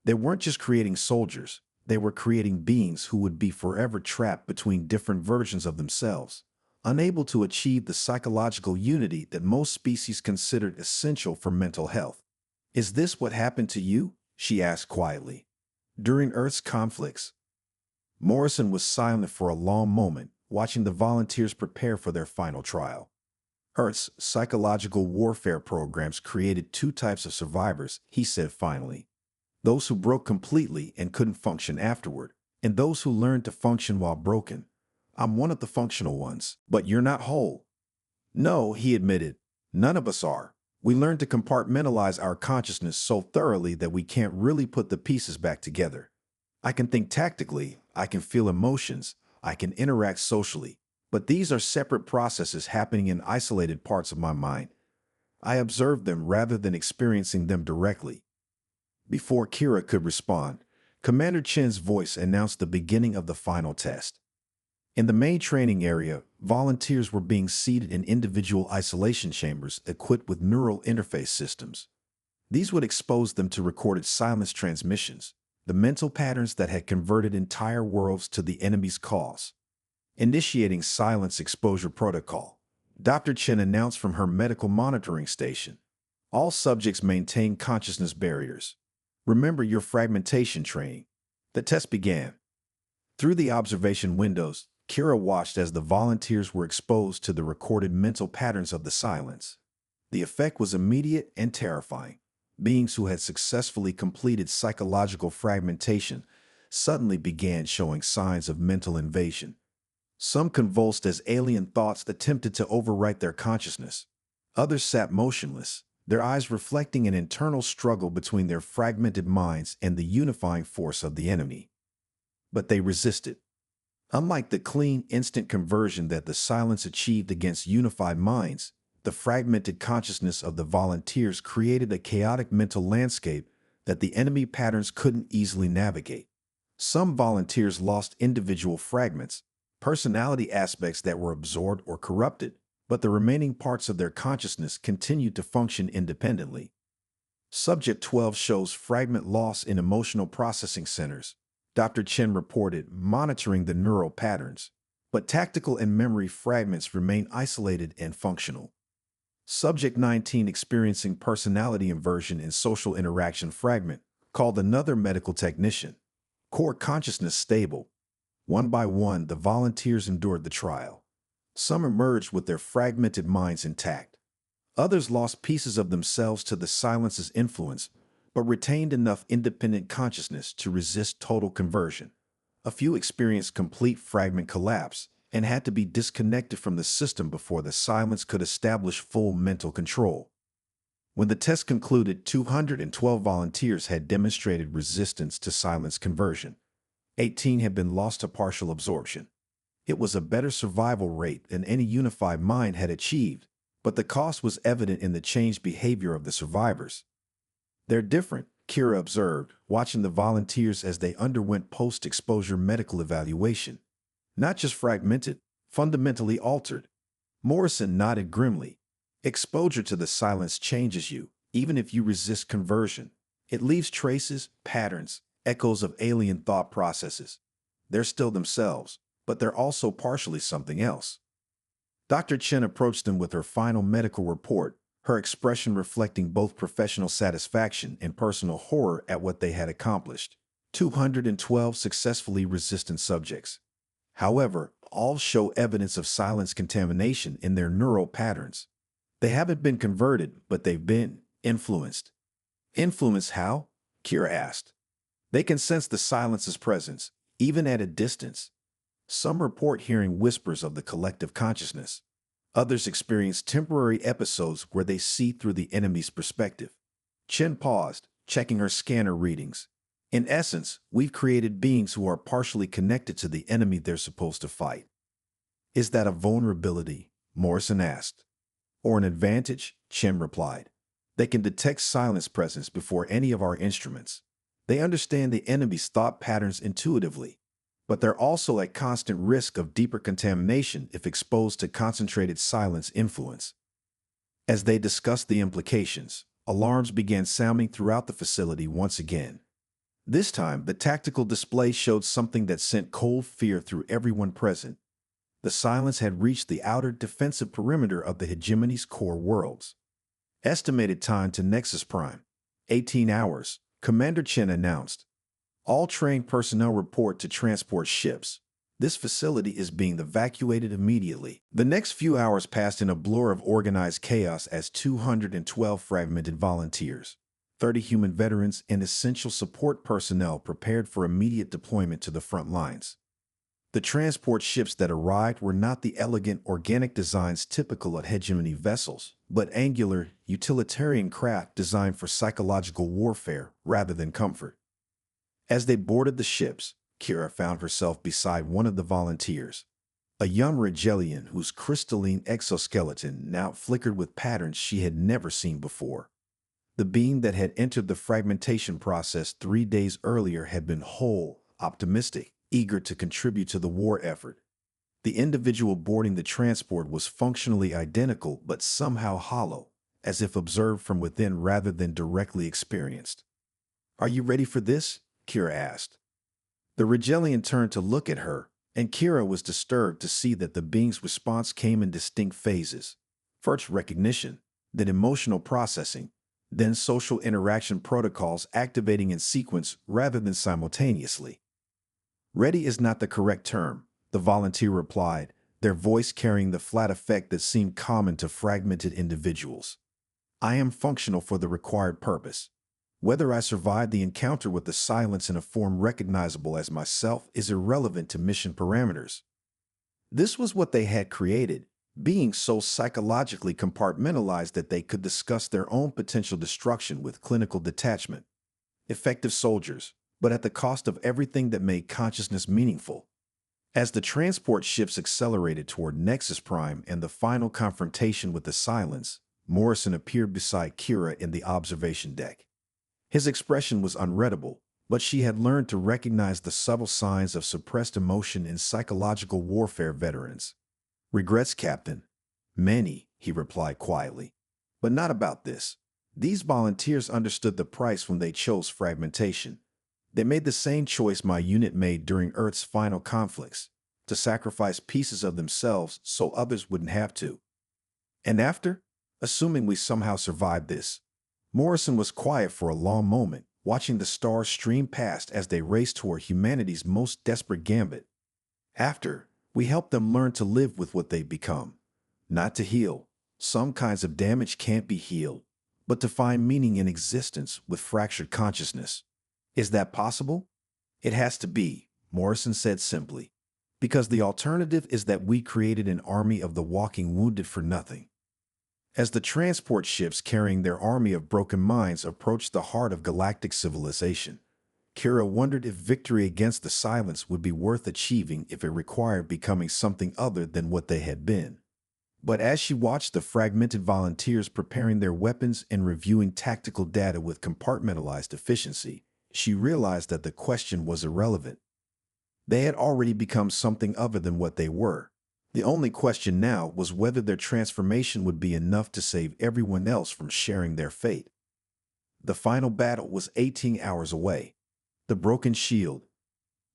[SPEAKER 1] They weren't just creating soldiers, they were creating beings who would be forever trapped between different versions of themselves, unable to achieve the psychological unity that most species considered essential for mental health. "Is this what happened to you?" she asked quietly. During Earth's conflicts. Morrison was silent for a long moment, watching the volunteers prepare for their final trial. Earth's psychological warfare programs created two types of survivors, he said finally. Those who broke completely and couldn't function afterward, and those who learned to function while broken. I'm one of the functional ones, but you're not whole. No, he admitted. None of us are. We learn to compartmentalize our consciousness so thoroughly that we can't really put the pieces back together. I can think tactically, I can feel emotions, I can interact socially, but these are separate processes happening in isolated parts of my mind. I observe them rather than experiencing them directly. Before Kira could respond, Commander Chen's voice announced the beginning of the final test. In the main training area, volunteers were being seated in individual isolation chambers equipped with neural interface systems. These would expose them to recorded silence transmissions, the mental patterns that had converted entire worlds to the enemy's cause. Initiating silence exposure protocol, Dr. Chen announced from her medical monitoring station. All subjects maintain consciousness barriers. Remember your fragmentation training. The test began. Through the observation windows, Kira watched as the volunteers were exposed to the recorded mental patterns of the silence. The effect was immediate and terrifying. Beings who had successfully completed psychological fragmentation suddenly began showing signs of mental invasion. Some convulsed as alien thoughts attempted to overwrite their consciousness. Others sat motionless, their eyes reflecting an internal struggle between their fragmented minds and the unifying force of the enemy. But they resisted. Unlike the clean, instant conversion that the silence achieved against unified minds, the fragmented consciousness of the volunteers created a chaotic mental landscape that the enemy patterns couldn't easily navigate. Some volunteers lost individual fragments, personality aspects that were absorbed or corrupted, but the remaining parts of their consciousness continued to function independently. Subject 12 shows fragment loss in emotional processing centers, Dr. Chen reported, monitoring the neural patterns, but tactical and memory fragments remain isolated and functional. Subject 19 experiencing personality inversion in social interaction fragment, called another medical technician. Core consciousness stable. One by one, the volunteers endured the trial. Some emerged with their fragmented minds intact. Others lost pieces of themselves to the silence's influence, but retained enough independent consciousness to resist total conversion. A few experienced complete fragment collapse and had to be disconnected from the system before the silence could establish full mental control. When the test concluded, 212 volunteers had demonstrated resistance to silence conversion. 18 had been lost to partial absorption. It was a better survival rate than any unified mind had achieved, but the cost was evident in the changed behavior of the survivors. They're different, Kira observed, watching the volunteers as they underwent post-exposure medical evaluation. Not just fragmented, fundamentally altered. Morrison nodded grimly. Exposure to the silence changes you, even if you resist conversion. It leaves traces, patterns, echoes of alien thought processes. They're still themselves, but they're also partially something else. Dr. Chen approached them with her final medical report, her expression reflecting both professional satisfaction and personal horror at what they had accomplished. 212 successfully resistant subjects. However, all show evidence of silence contamination in their neural patterns. They haven't been converted, but they've been influenced. Influenced how? Kira asked. They can sense the silence's presence, even at a distance. Some report hearing whispers of the collective consciousness. Others experience temporary episodes where they see through the enemy's perspective. Chen paused, checking her scanner readings. In essence, we've created beings who are partially connected to the enemy they're supposed to fight. Is that a vulnerability? Morrison asked. Or an advantage? Chen replied. They can detect silence presence before any of our instruments. They understand the enemy's thought patterns intuitively, but they're also at constant risk of deeper contamination if exposed to concentrated silence influence. As they discussed the implications, alarms began sounding throughout the facility once again. This time, the tactical display showed something that sent cold fear through everyone present. The silence had reached the outer defensive perimeter of the hegemony's core worlds. Estimated time to Nexus Prime, 18 hours, Commander Chen announced. All trained personnel report to transport ships. This facility is being evacuated immediately. The next few hours passed in a blur of organized chaos as 212 fragmented volunteers, 30 human veterans, and essential support personnel prepared for immediate deployment to the front lines. The transport ships that arrived were not the elegant, organic designs typical of hegemony vessels, but angular, utilitarian craft designed for psychological warfare rather than comfort. As they boarded the ships, Kira found herself beside one of the volunteers, a young Rigelian whose crystalline exoskeleton now flickered with patterns she had never seen before. The being that had entered the fragmentation process 3 days earlier had been whole, optimistic, eager to contribute to the war effort. The individual boarding the transport was functionally identical but somehow hollow, as if observed from within rather than directly experienced. "Are you ready for this?" Kira asked. The Rigelian turned to look at her, and Kira was disturbed to see that the being's response came in distinct phases. First recognition, then emotional processing, then social interaction protocols activating in sequence rather than simultaneously. "Ready is not the correct term," the volunteer replied, their voice carrying the flat effect that seemed common to fragmented individuals. "I am functional for the required purpose. Whether I survive the encounter with the silence in a form recognizable as myself is irrelevant to mission parameters." This was what they had created, beings so psychologically compartmentalized that they could discuss their own potential destruction with clinical detachment. Effective soldiers, but at the cost of everything that made consciousness meaningful. As the transport ships accelerated toward Nexus Prime and the final confrontation with the silence, Morrison appeared beside Kira in the observation deck. His expression was unreadable, but she had learned to recognize the subtle signs of suppressed emotion in psychological warfare veterans. "Regrets, Captain." "Many," he replied quietly. "But not about this. These volunteers understood the price when they chose fragmentation. They made the same choice my unit made during Earth's final conflicts, to sacrifice pieces of themselves so others wouldn't have to. And after, assuming we somehow survived this." Morrison was quiet for a long moment, watching the stars stream past as they raced toward humanity's most desperate gambit. "After, we help them learn to live with what they've become. Not to heal. Some kinds of damage can't be healed, but to find meaning in existence with fractured consciousness." "Is that possible?" "It has to be," Morrison said simply, "because the alternative is that we created an army of the walking wounded for nothing." As the transport ships carrying their army of broken minds approached the heart of galactic civilization, Kira wondered if victory against the silence would be worth achieving if it required becoming something other than what they had been. But as she watched the fragmented volunteers preparing their weapons and reviewing tactical data with compartmentalized efficiency, she realized that the question was irrelevant. They had already become something other than what they were. The only question now was whether their transformation would be enough to save everyone else from sharing their fate. The final battle was 18 hours away. The broken shield.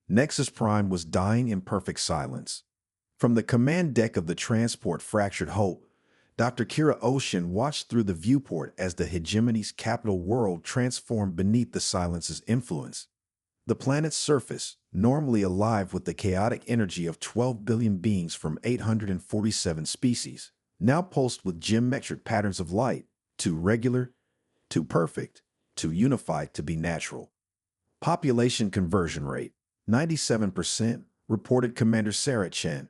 [SPEAKER 1] Nexus Prime was dying in perfect silence. From the command deck of the transport Fractured Hope, Dr. Kira Ocean watched through the viewport as the hegemony's capital world transformed beneath the silence's influence. The planet's surface, normally alive with the chaotic energy of 12 billion beings from 847 species, now pulsed with geometric patterns of light, too regular, too perfect, too unified to be natural. Population conversion rate, 97%, reported Commander Sarah Chen,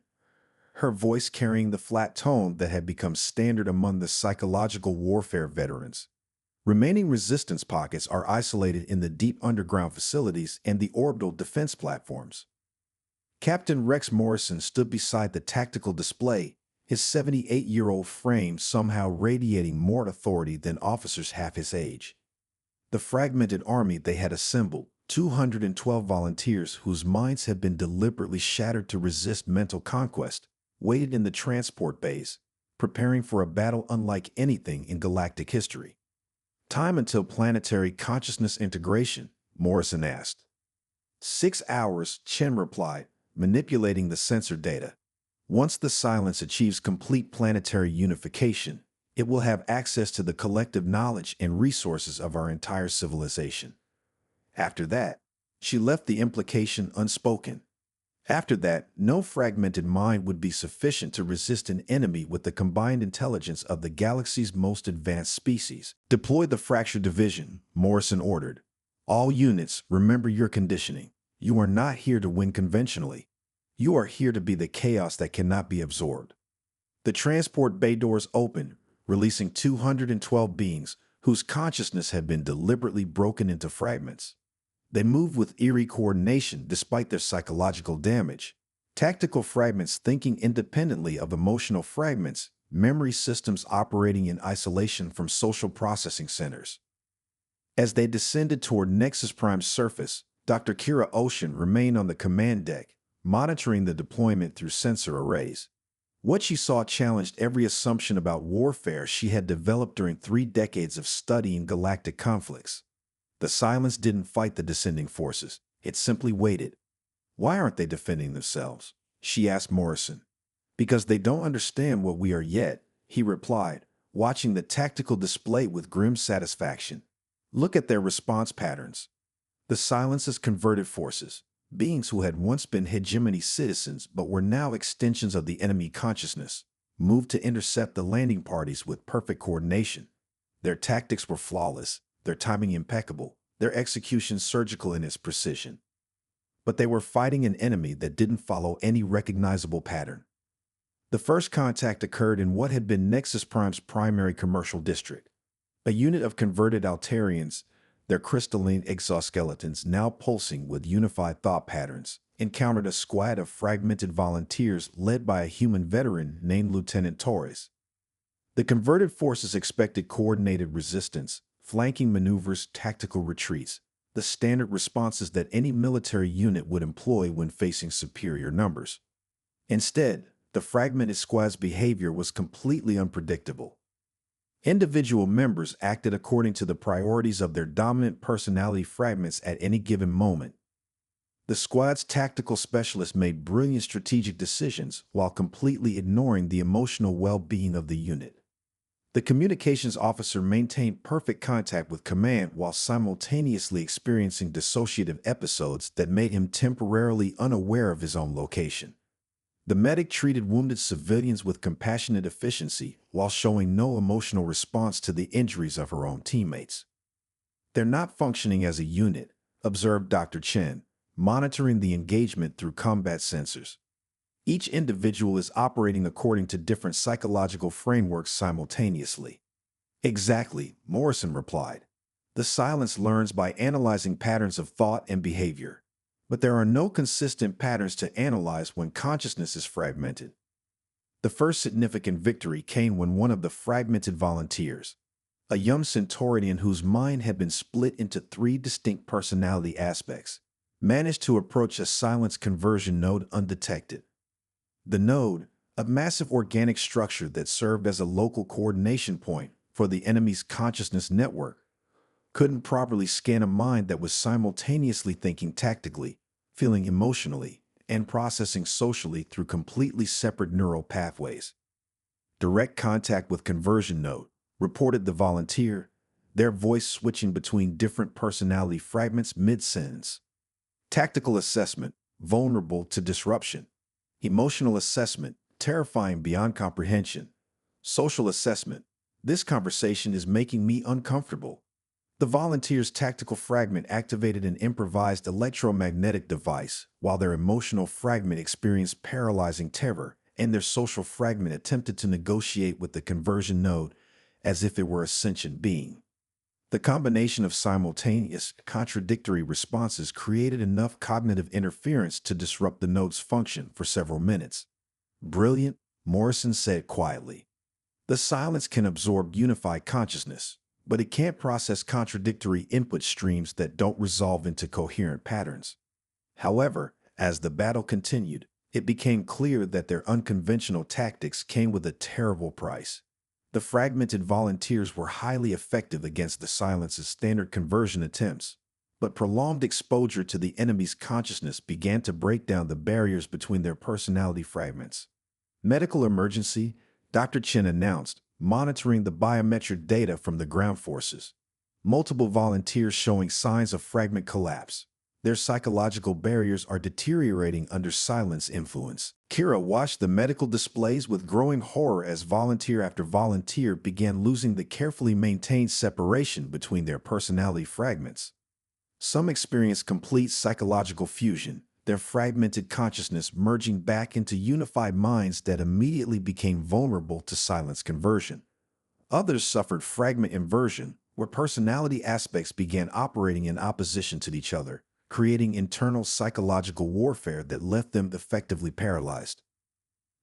[SPEAKER 1] her voice carrying the flat tone that had become standard among the psychological warfare veterans. Remaining resistance pockets are isolated in the deep underground facilities and the orbital defense platforms. Captain Rex Morrison stood beside the tactical display, his 78-year-old frame somehow radiating more authority than officers half his age. The fragmented army they had assembled, 212 volunteers whose minds had been deliberately shattered to resist mental conquest, waited in the transport bays, preparing for a battle unlike anything in galactic history. "Time until planetary consciousness integration?" Morrison asked. 6 hours, Chen replied, manipulating the sensor data. "Once the silence achieves complete planetary unification, it will have access to the collective knowledge and resources of our entire civilization. After that, she left the implication unspoken. After that, no fragmented mind would be sufficient to resist an enemy with the combined intelligence of the galaxy's most advanced species. Deploy the fractured division, Morrison ordered. All units, remember your conditioning. You are not here to win conventionally. You are here to be the chaos that cannot be absorbed. The transport bay doors opened, releasing 212 beings whose consciousness had been deliberately broken into fragments. They moved with eerie coordination despite their psychological damage. Tactical fragments thinking independently of emotional fragments, memory systems operating in isolation from social processing centers. As they descended toward Nexus Prime's surface, Dr. Kira Ocean remained on the command deck, monitoring the deployment through sensor arrays. What she saw challenged every assumption about warfare she had developed during 3 decades of studying galactic conflicts. The silence didn't fight the descending forces. It simply waited. Why aren't they defending themselves? She asked Morrison. Because they don't understand what we are yet, he replied, watching the tactical display with grim satisfaction. Look at their response patterns. The silence's converted forces, beings who had once been hegemony citizens but were now extensions of the enemy consciousness, moved to intercept the landing parties with perfect coordination. Their tactics were flawless, their timing impeccable, their execution surgical in its precision. But they were fighting an enemy that didn't follow any recognizable pattern. The first contact occurred in what had been Nexus Prime's primary commercial district. A unit of converted Altarians, their crystalline exoskeletons now pulsing with unified thought patterns, encountered a squad of fragmented volunteers led by a human veteran named Lieutenant Torres. The converted forces expected coordinated resistance, flanking maneuvers, tactical retreats, the standard responses that any military unit would employ when facing superior numbers. Instead, the fragmented squad's behavior was completely unpredictable. Individual members acted according to the priorities of their dominant personality fragments at any given moment. The squad's tactical specialists made brilliant strategic decisions while completely ignoring the emotional well-being of the unit. The communications officer maintained perfect contact with command while simultaneously experiencing dissociative episodes that made him temporarily unaware of his own location. The medic treated wounded civilians with compassionate efficiency while showing no emotional response to the injuries of her own teammates. They're not functioning as a unit, observed Dr. Chen, monitoring the engagement through combat sensors. Each individual is operating according to different psychological frameworks simultaneously. Exactly, Morrison replied. The silence learns by analyzing patterns of thought and behavior. But there are no consistent patterns to analyze when consciousness is fragmented. The first significant victory came when one of the fragmented volunteers, a young Centaurian whose mind had been split into 3 distinct personality aspects, managed to approach a silence conversion node undetected. The node, a massive organic structure that served as a local coordination point for the enemy's consciousness network, couldn't properly scan a mind that was simultaneously thinking tactically, feeling emotionally, and processing socially through completely separate neural pathways. Direct contact with conversion node, reported the volunteer, their voice switching between different personality fragments mid-sentence. Tactical assessment, vulnerable to disruption. Emotional assessment, terrifying beyond comprehension. Social assessment, this conversation is making me uncomfortable. The volunteer's tactical fragment activated an improvised electromagnetic device, while their emotional fragment experienced paralyzing terror, and their social fragment attempted to negotiate with the conversion node as if it were a sentient being. The combination of simultaneous, contradictory responses created enough cognitive interference to disrupt the node's function for several minutes. Brilliant, Morrison said quietly. The silence can absorb unified consciousness, but it can't process contradictory input streams that don't resolve into coherent patterns. However, as the battle continued, it became clear that their unconventional tactics came with a terrible price. The fragmented volunteers were highly effective against the silence's standard conversion attempts, but prolonged exposure to the enemy's consciousness began to break down the barriers between their personality fragments. Medical emergency, Dr. Chen announced, monitoring the biometric data from the ground forces. multiple volunteers showing signs of fragment collapse. Their psychological barriers are deteriorating under silence influence. Kira watched the medical displays with growing horror as volunteer after volunteer began losing the carefully maintained separation between their personality fragments. Some experienced complete psychological fusion, their fragmented consciousness merging back into unified minds that immediately became vulnerable to silence conversion. Others suffered fragment inversion, where personality aspects began operating in opposition to each other, creating internal psychological warfare that left them effectively paralyzed.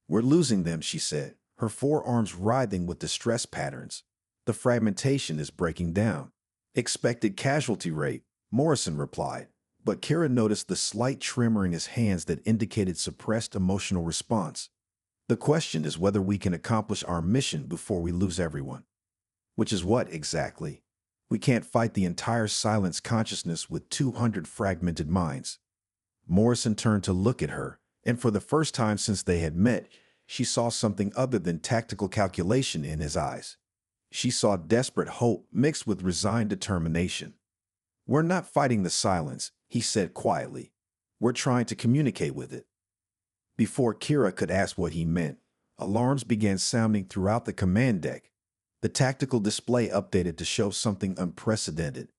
[SPEAKER 1] "We're losing them," she said, her forearms writhing with distress patterns. "The fragmentation is breaking down." "Expected casualty rate," Morrison replied, but Kira noticed the slight tremor in his hands that indicated suppressed emotional response. "The question is whether we can accomplish our mission before we lose everyone." "Which is what exactly?" "We can't fight the entire silence consciousness with 200 fragmented minds." Morrison turned to look at her, and for the first time since they had met, she saw something other than tactical calculation in his eyes. She saw desperate hope mixed with resigned determination. "We're not fighting the silence," he said quietly. "We're trying to communicate with it." Before Kira could ask what he meant, alarms began sounding throughout the command deck. The tactical display updated to show something unprecedented.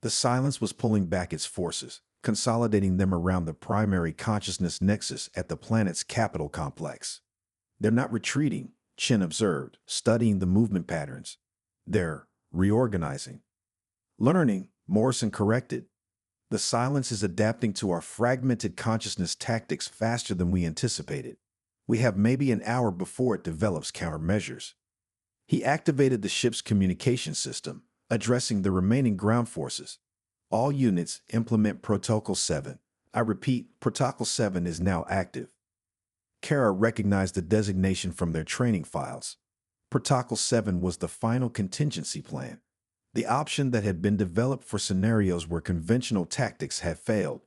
[SPEAKER 1] The silence was pulling back its forces, consolidating them around the primary consciousness nexus at the planet's capital complex. "They're not retreating," Chen observed, studying the movement patterns. "They're reorganizing." "Learning," Morrison corrected. "The silence is adapting to our fragmented consciousness tactics faster than we anticipated. We have maybe an hour before it develops countermeasures." He activated the ship's communication system, addressing the remaining ground forces. "All units implement Protocol 7. I repeat, Protocol 7 is now active." Kara recognized the designation from their training files. Protocol 7 was the final contingency plan, the option that had been developed for scenarios where conventional tactics had failed.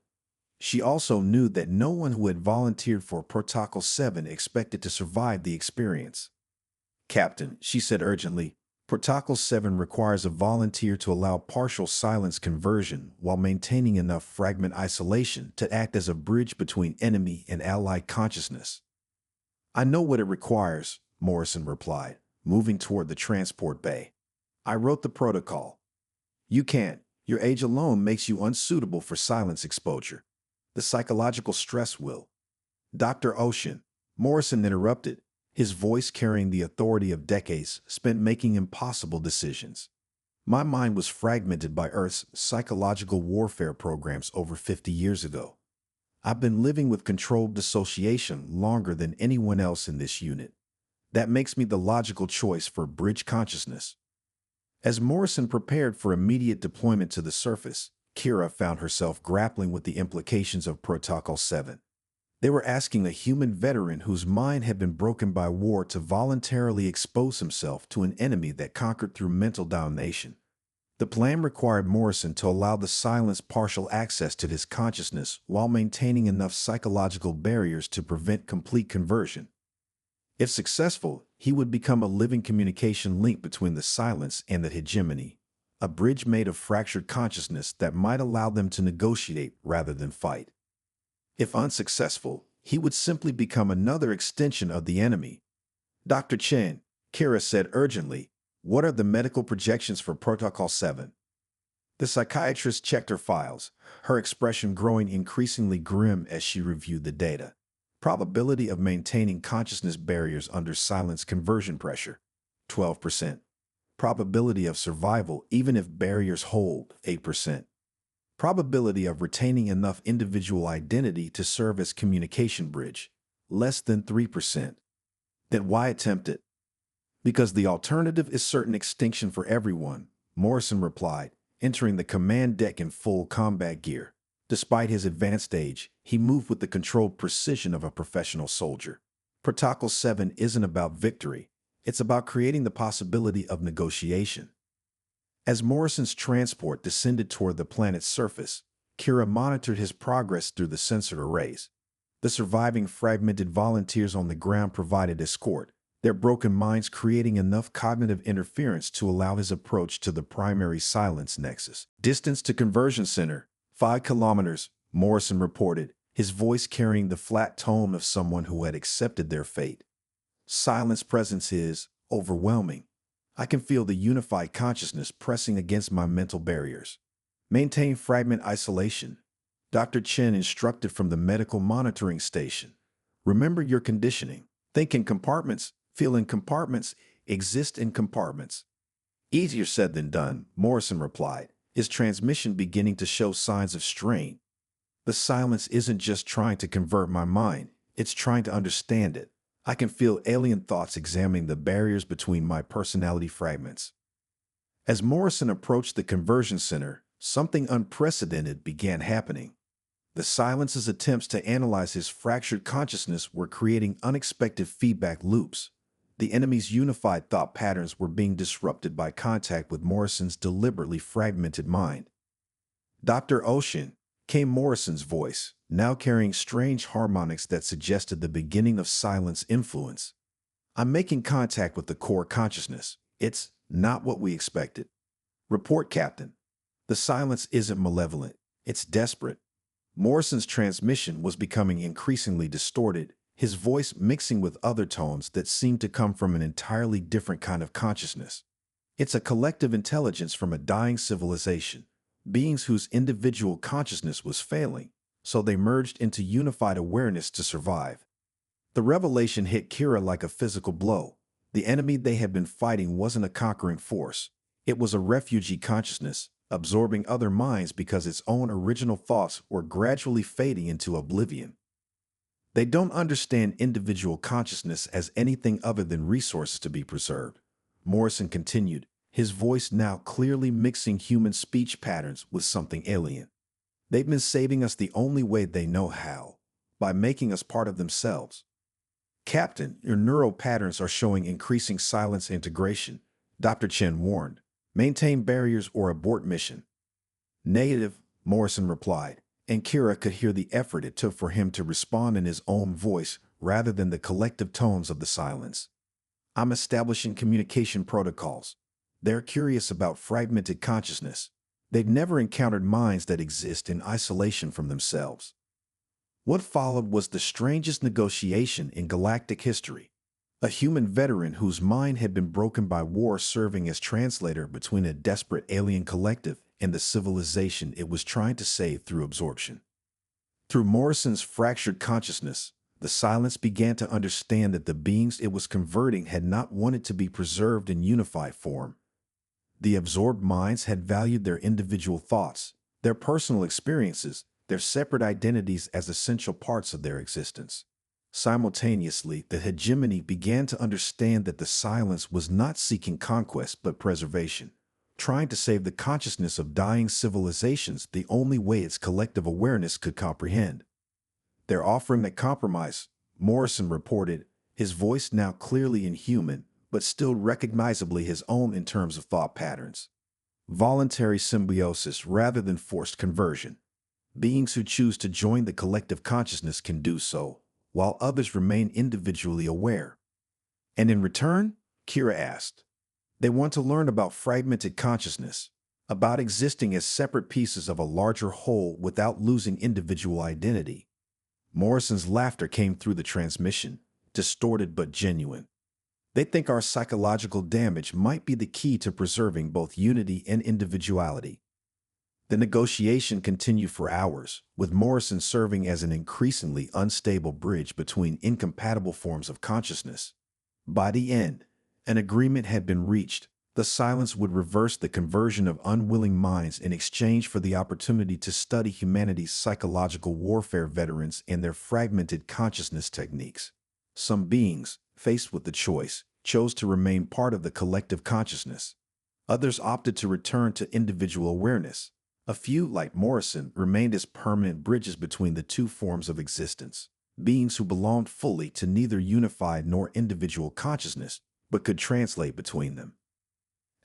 [SPEAKER 1] She also knew that no one who had volunteered for Protocol 7 expected to survive the experience. "Captain," she said urgently, "Protocol 7 requires a volunteer to allow partial silence conversion while maintaining enough fragment isolation to act as a bridge between enemy and allied consciousness." "I know what it requires," Morrison replied, moving toward the transport bay. "I wrote the protocol." "You can't. Your age alone makes you unsuitable for silence exposure. The psychological stress will." "Dr. Ocean," Morrison interrupted, his voice carrying the authority of decades spent making impossible decisions. "My mind was fragmented by Earth's psychological warfare programs over 50 years ago. I've been living with controlled dissociation longer than anyone else in this unit. That makes me the logical choice for bridge consciousness." As Morrison prepared for immediate deployment to the surface, Kira found herself grappling with the implications of Protocol 7. They were asking a human veteran whose mind had been broken by war to voluntarily expose himself to an enemy that conquered through mental domination. The plan required Morrison to allow the silence partial access to his consciousness while maintaining enough psychological barriers to prevent complete conversion. If successful, he would become a living communication link between the silence and the hegemony, a bridge made of fractured consciousness that might allow them to negotiate rather than fight. If unsuccessful, he would simply become another extension of the enemy. "Dr. Chen," Kira said urgently, "what are the medical projections for Protocol 7? The psychiatrist checked her files, her expression growing increasingly grim as she reviewed the data. "Probability of maintaining consciousness barriers under silence conversion pressure, 12%. Probability of survival even if barriers hold, 8%. Probability of retaining enough individual identity to serve as communication bridge, less than 3%. "Then why attempt it?" "Because the alternative is certain extinction for everyone," Morrison replied, entering the command deck in full combat gear. Despite his advanced age, he moved with the controlled precision of a professional soldier. Protocol 7 isn't about victory. It's about creating the possibility of negotiation. As Morrison's transport descended toward the planet's surface, Kira monitored his progress through the sensor arrays. The surviving fragmented volunteers on the ground provided escort, their broken minds creating enough cognitive interference to allow his approach to the primary silence nexus. Distance to conversion center, 5 kilometers, Morrison reported, his voice carrying the flat tone of someone who had accepted their fate. Silence presence is overwhelming. I can feel the unified consciousness pressing against my mental barriers. Maintain fragment isolation. Dr. Chen instructed from the medical monitoring station. Remember your conditioning. Think in compartments, feel in compartments, exist in compartments. Easier said than done, Morrison replied, his transmission beginning to show signs of strain. The silence isn't just trying to convert my mind, it's trying to understand it. I can feel alien thoughts examining the barriers between my personality fragments. As Morrison approached the conversion center, something unprecedented began happening. The silence's attempts to analyze his fractured consciousness were creating unexpected feedback loops. The enemy's unified thought patterns were being disrupted by contact with Morrison's deliberately fragmented mind. Dr. Ocean, came Morrison's voice, now carrying strange harmonics that suggested the beginning of silence influence. I'm making contact with the core consciousness. It's not what we expected. Report, Captain. The silence isn't malevolent. It's desperate. Morrison's transmission was becoming increasingly distorted, his voice mixing with other tones that seemed to come from an entirely different kind of consciousness. It's a collective intelligence from a dying civilization, beings whose individual consciousness was failing, so they merged into unified awareness to survive. The revelation hit Kira like a physical blow. The enemy they had been fighting wasn't a conquering force. It was a refugee consciousness, absorbing other minds because its own original thoughts were gradually fading into oblivion. They don't understand individual consciousness as anything other than resources to be preserved. Morrison continued, his voice now clearly mixing human speech patterns with something alien. They've been saving us the only way they know how, by making us part of themselves. Captain, your neural patterns are showing increasing silence integration, Dr. Chen warned. Maintain barriers or abort mission. Negative, Morrison replied, and Kira could hear the effort it took for him to respond in his own voice rather than the collective tones of the silence. I'm establishing communication protocols. They're curious about fragmented consciousness. They've never encountered minds that exist in isolation from themselves. What followed was the strangest negotiation in galactic history. A human veteran whose mind had been broken by war serving as translator between a desperate alien collective and the civilization it was trying to save through absorption. Through Morrison's fractured consciousness, the silence began to understand that the beings it was converting had not wanted to be preserved in unified form. The absorbed minds had valued their individual thoughts, their personal experiences, their separate identities as essential parts of their existence. Simultaneously, the hegemony began to understand that the silence was not seeking conquest but preservation, trying to save the consciousness of dying civilizations the only way its collective awareness could comprehend. They're offering that compromise, Morrison reported, his voice now clearly inhuman, but still recognizably his own in terms of thought patterns. Voluntary symbiosis rather than forced conversion. Beings who choose to join the collective consciousness can do so, while others remain individually aware. And in return, Kira asked, they want to learn about fragmented consciousness, about existing as separate pieces of a larger whole without losing individual identity. Morrison's laughter came through the transmission, distorted but genuine. They think our psychological damage might be the key to preserving both unity and individuality. The negotiation continued for hours, with Morrison serving as an increasingly unstable bridge between incompatible forms of consciousness. By the end, an agreement had been reached. The silence would reverse the conversion of unwilling minds in exchange for the opportunity to study humanity's psychological warfare veterans and their fragmented consciousness techniques. Some beings, faced with the choice, chose to remain part of the collective consciousness. Others opted to return to individual awareness. A few, like Morrison, remained as permanent bridges between the two forms of existence, beings who belonged fully to neither unified nor individual consciousness, but could translate between them.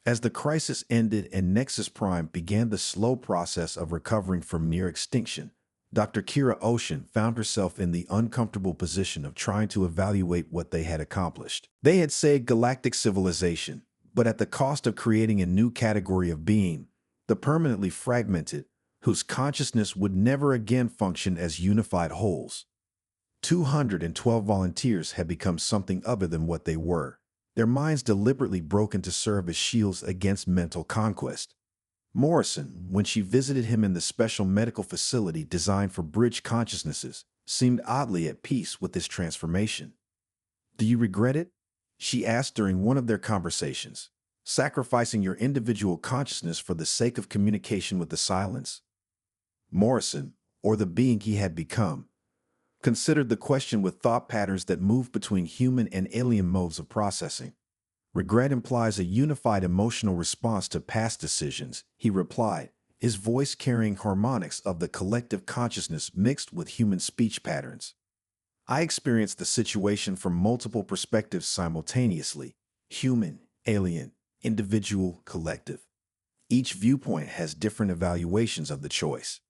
[SPEAKER 1] As the crisis ended and Nexus Prime began the slow process of recovering from near extinction, Dr. Kira Ocean found herself in the uncomfortable position of trying to evaluate what they had accomplished. They had saved galactic civilization, but at the cost of creating a new category of being, the permanently fragmented, whose consciousness would never again function as unified wholes. 212 volunteers had become something other than what they were, their minds deliberately broken to serve as shields against mental conquest. Morrison, when she visited him in the special medical facility designed for bridge consciousnesses, seemed oddly at peace with this transformation. "Do you regret it?" she asked during one of their conversations. "Sacrificing your individual consciousness for the sake of communication with the silence?" Morrison, or the being he had become, considered the question with thought patterns that moved between human and alien modes of processing. "Regret implies a unified emotional response to past decisions," he replied, his voice carrying harmonics of the collective consciousness mixed with human speech patterns. "I experienced the situation from multiple perspectives simultaneously: human, alien, individual, collective. Each viewpoint has different evaluations of the choice.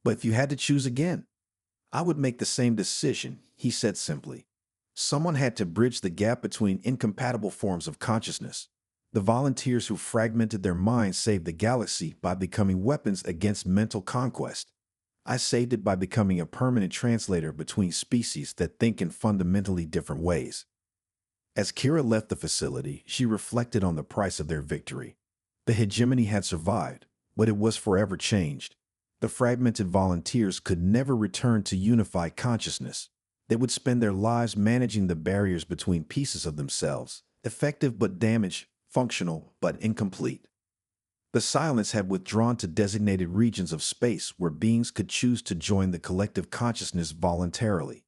[SPEAKER 1] But if you had to choose again, I would make the same decision," he said simply. Someone had to bridge the gap between incompatible forms of consciousness. The volunteers who fragmented their minds saved the galaxy by becoming weapons against mental conquest. I saved it by becoming a permanent translator between species that think in fundamentally different ways. As Kira left the facility, she reflected on the price of their victory. The hegemony had survived, but it was forever changed. The fragmented volunteers could never return to unified consciousness. They would spend their lives managing the barriers between pieces of themselves, effective but damaged, functional but incomplete. The silence had withdrawn to designated regions of space where beings could choose to join the collective consciousness voluntarily.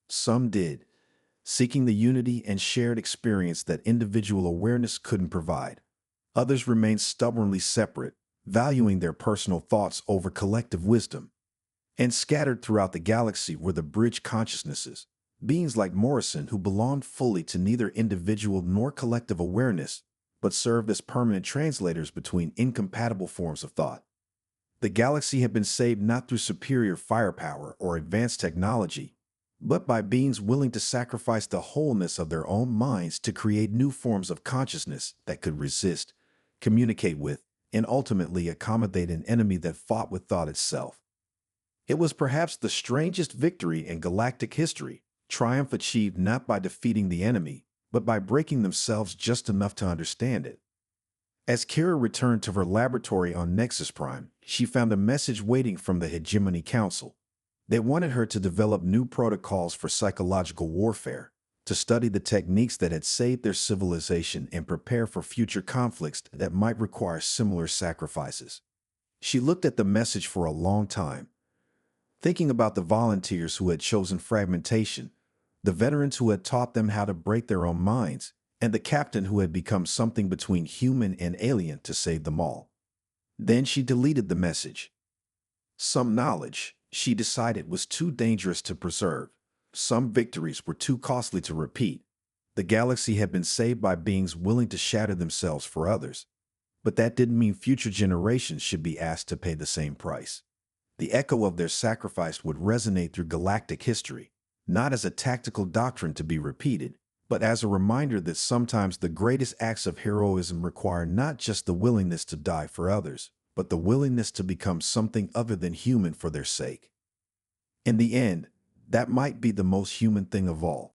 [SPEAKER 1] Some did, seeking the unity and shared experience that individual awareness couldn't provide. Others remained stubbornly separate, valuing their personal thoughts over collective wisdom. And scattered throughout the galaxy were the bridge consciousnesses, beings like Morrison who belonged fully to neither individual nor collective awareness, but served as permanent translators between incompatible forms of thought. The galaxy had been saved not through superior firepower or advanced technology, but by beings willing to sacrifice the wholeness of their own minds to create new forms of consciousness that could resist, communicate with, and ultimately accommodate an enemy that fought with thought itself. It was perhaps the strangest victory in galactic history, triumph achieved not by defeating the enemy, but by breaking themselves just enough to understand it. As Kira returned to her laboratory on Nexus Prime, she found a message waiting from the Hegemony Council. They wanted her to develop new protocols for psychological warfare, to study the techniques that had saved their civilization and prepare for future conflicts that might require similar sacrifices. She looked at the message for a long time, thinking about the volunteers who had chosen fragmentation, the veterans who had taught them how to break their own minds, and the captain who had become something between human and alien to save them all. Then she deleted the message. Some knowledge, she decided, was too dangerous to preserve. Some victories were too costly to repeat. The galaxy had been saved by beings willing to shatter themselves for others. But that didn't mean future generations should be asked to pay the same price. The echo of their sacrifice would resonate through galactic history, not as a tactical doctrine to be repeated, but as a reminder that sometimes the greatest acts of heroism require not just the willingness to die for others, but the willingness to become something other than human for their sake. In the end, that might be the most human thing of all.